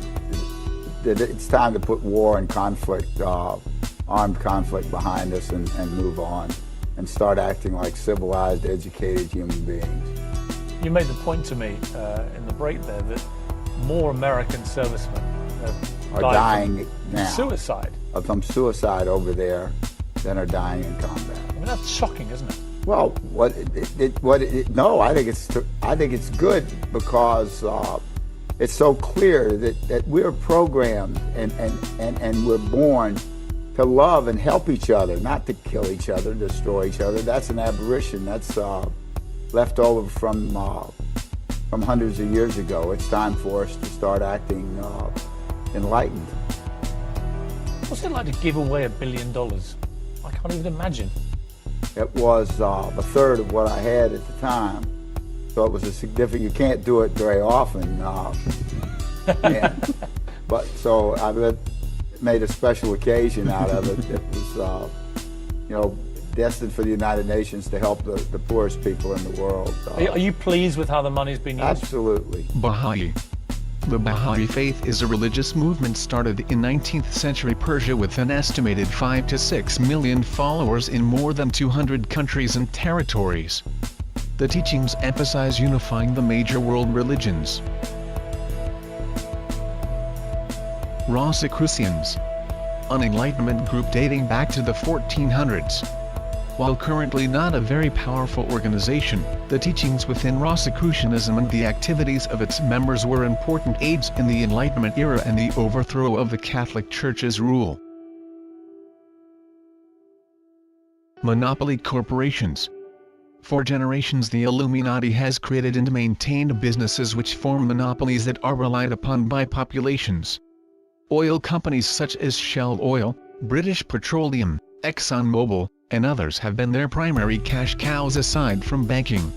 It's time to put war and conflict, armed conflict behind us and move on. and start acting like civilized, educated human beings. You made the point to me in the break there that more American servicemen are dying now. Suicide. From suicide over there than are dying in combat. I mean, that's shocking, isn't it? Well, no, I think it's good because it's so clear that we're programmed and we're born to love and help each other, not to kill each other, destroy each other. That's an aberration. That's left over from hundreds of years ago. It's time for us to start acting enlightened. What's it like to give away $1 billion? I can't even imagine. It was a third of what I had at the time, so it was a significant. You can't do it very often, but so I made a special occasion out of it. It was, destined for the United Nations to help the poorest people in the world. Are you pleased with how the money's been used? Absolutely. Baha'i. The Baha'i faith is a religious movement started in 19th century Persia with an estimated 5 to 6 million followers in more than 200 countries and territories. The teachings emphasize unifying the major world religions. Rosicrucians, an Enlightenment group dating back to the 1400s. While currently not a very powerful organization, the teachings within Rosicrucianism and the activities of its members were important aids in the Enlightenment era and the overthrow of the Catholic Church's rule. Monopoly corporations. For generations, the Illuminati has created and maintained businesses which form monopolies that are relied upon by populations. Oil companies such as Shell Oil, British Petroleum, ExxonMobil, and others have been their primary cash cows aside from banking.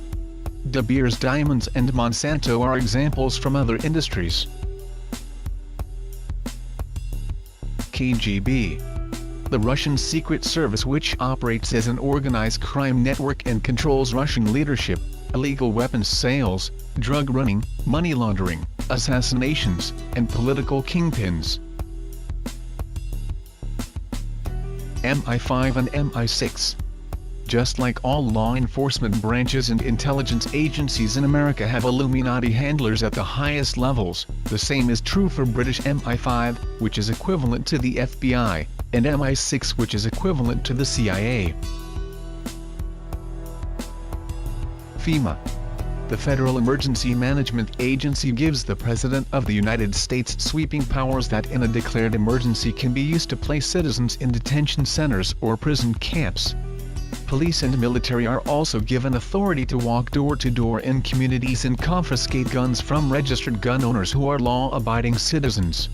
De Beers Diamonds and Monsanto are examples from other industries. KGB. The Russian Secret Service, which operates as an organized crime network and controls Russian leadership, illegal weapons sales, drug running, money laundering, assassinations, and political kingpins. MI5 and MI6. Just like all law enforcement branches and intelligence agencies in America have Illuminati handlers at the highest levels, the same is true for British MI5, which is equivalent to the FBI, and MI6, which is equivalent to the CIA. FEMA. The Federal Emergency Management Agency gives the President of the United States sweeping powers that in a declared emergency can be used to place citizens in detention centers or prison camps. Police and military are also given authority to walk door to door in communities and confiscate guns from registered gun owners who are law-abiding citizens.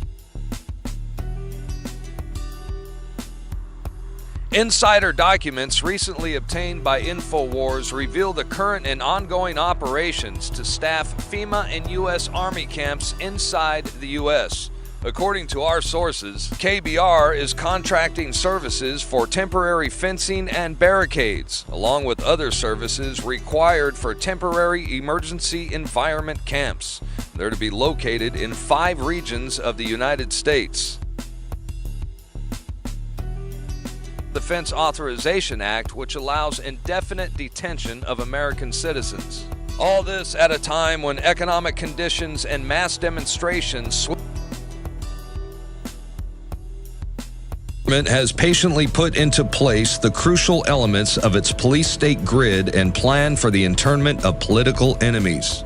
Insider documents recently obtained by InfoWars reveal the current and ongoing operations to staff FEMA and U.S. Army camps inside the U.S. According to our sources, KBR is contracting services for temporary fencing and barricades, along with other services required for temporary emergency environment camps. They're to be located in 5 regions of the United States. Defense Authorization Act, which allows indefinite detention of American citizens. All this at a time when economic conditions and mass demonstrations has patiently put into place the crucial elements of its police-state grid and plan for the internment of political enemies.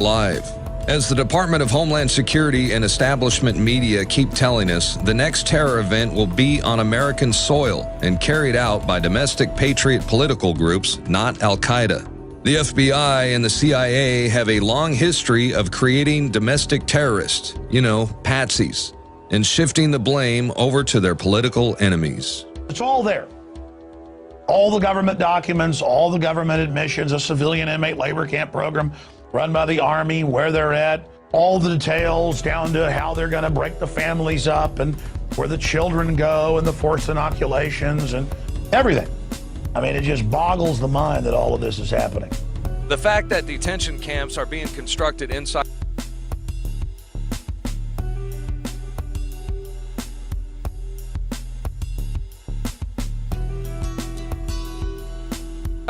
Live. As the Department of Homeland Security and establishment media keep telling us, the next terror event will be on American soil and carried out by domestic patriot political groups, not Al-Qaeda. The FBI and the CIA have a long history of creating domestic terrorists, patsies, and shifting the blame over to their political enemies. It's all there. All the government documents, all the government admissions, a civilian inmate labor camp program run by the Army, where they're at, all the details down to how they're going to break the families up and where the children go and the forced inoculations and everything. I mean, it just boggles the mind that all of this is happening. The fact that detention camps are being constructed inside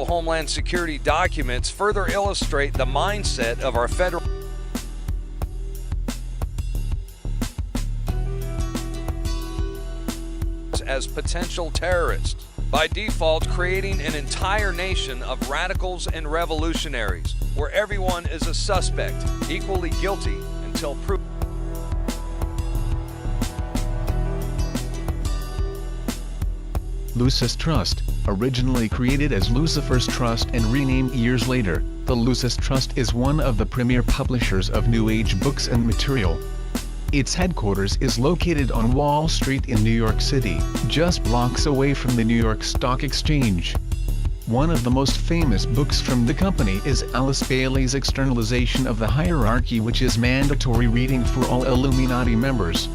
Homeland Security documents further illustrate the mindset of our federal as potential terrorists, by default creating an entire nation of radicals and revolutionaries, where everyone is a suspect, equally guilty until proven. Lucis Trust, originally created as Lucifer's Trust and renamed years later, the Lucis Trust is one of the premier publishers of New Age books and material. Its headquarters is located on Wall Street in New York City, just blocks away from the New York Stock Exchange. One of the most famous books from the company is Alice Bailey's Externalization of the Hierarchy, which is mandatory reading for all Illuminati members.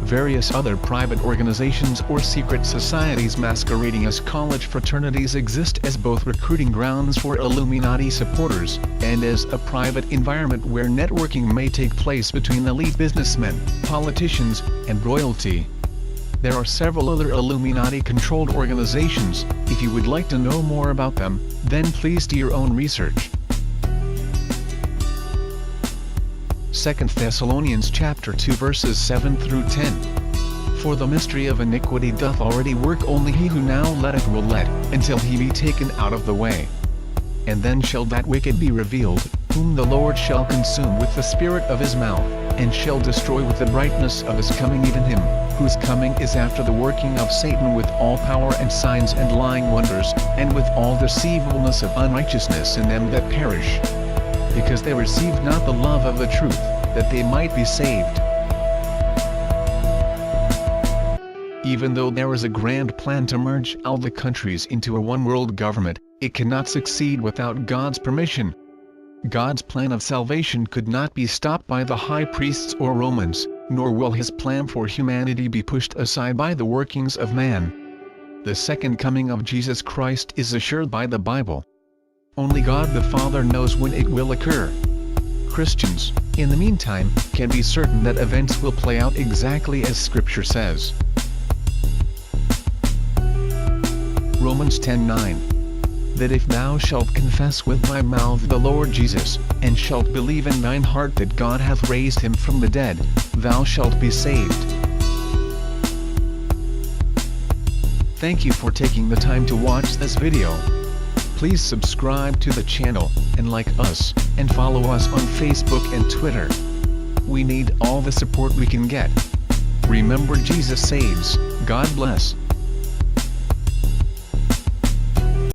Various other private organizations or secret societies masquerading as college fraternities exist as both recruiting grounds for Illuminati supporters, and as a private environment where networking may take place between elite businessmen, politicians, and royalty. There are several other Illuminati-controlled organizations. If you would like to know more about them, then please do your own research. 2 Thessalonians chapter 2 verses 7 through 10. For the mystery of iniquity doth already work, only he who now letteth will let, until he be taken out of the way. And then shall that wicked be revealed, whom the Lord shall consume with the spirit of his mouth, and shall destroy with the brightness of his coming, even him, whose coming is after the working of Satan with all power and signs and lying wonders, and with all deceivableness of unrighteousness in them that perish. Because they received not the love of the truth, that they might be saved. Even though there is a grand plan to merge all the countries into a one-world government, it cannot succeed without God's permission. God's plan of salvation could not be stopped by the high priests or Romans, nor will his plan for humanity be pushed aside by the workings of man. The second coming of Jesus Christ is assured by the Bible. Only God the Father knows when it will occur. Christians, in the meantime, can be certain that events will play out exactly as Scripture says. Romans 10:9. That if thou shalt confess with thy mouth the Lord Jesus, and shalt believe in thine heart that God hath raised him from the dead, thou shalt be saved. Thank you for taking the time to watch this video. Please subscribe to the channel, and like us, and follow us on Facebook and Twitter. We need all the support we can get. Remember, Jesus saves. God bless.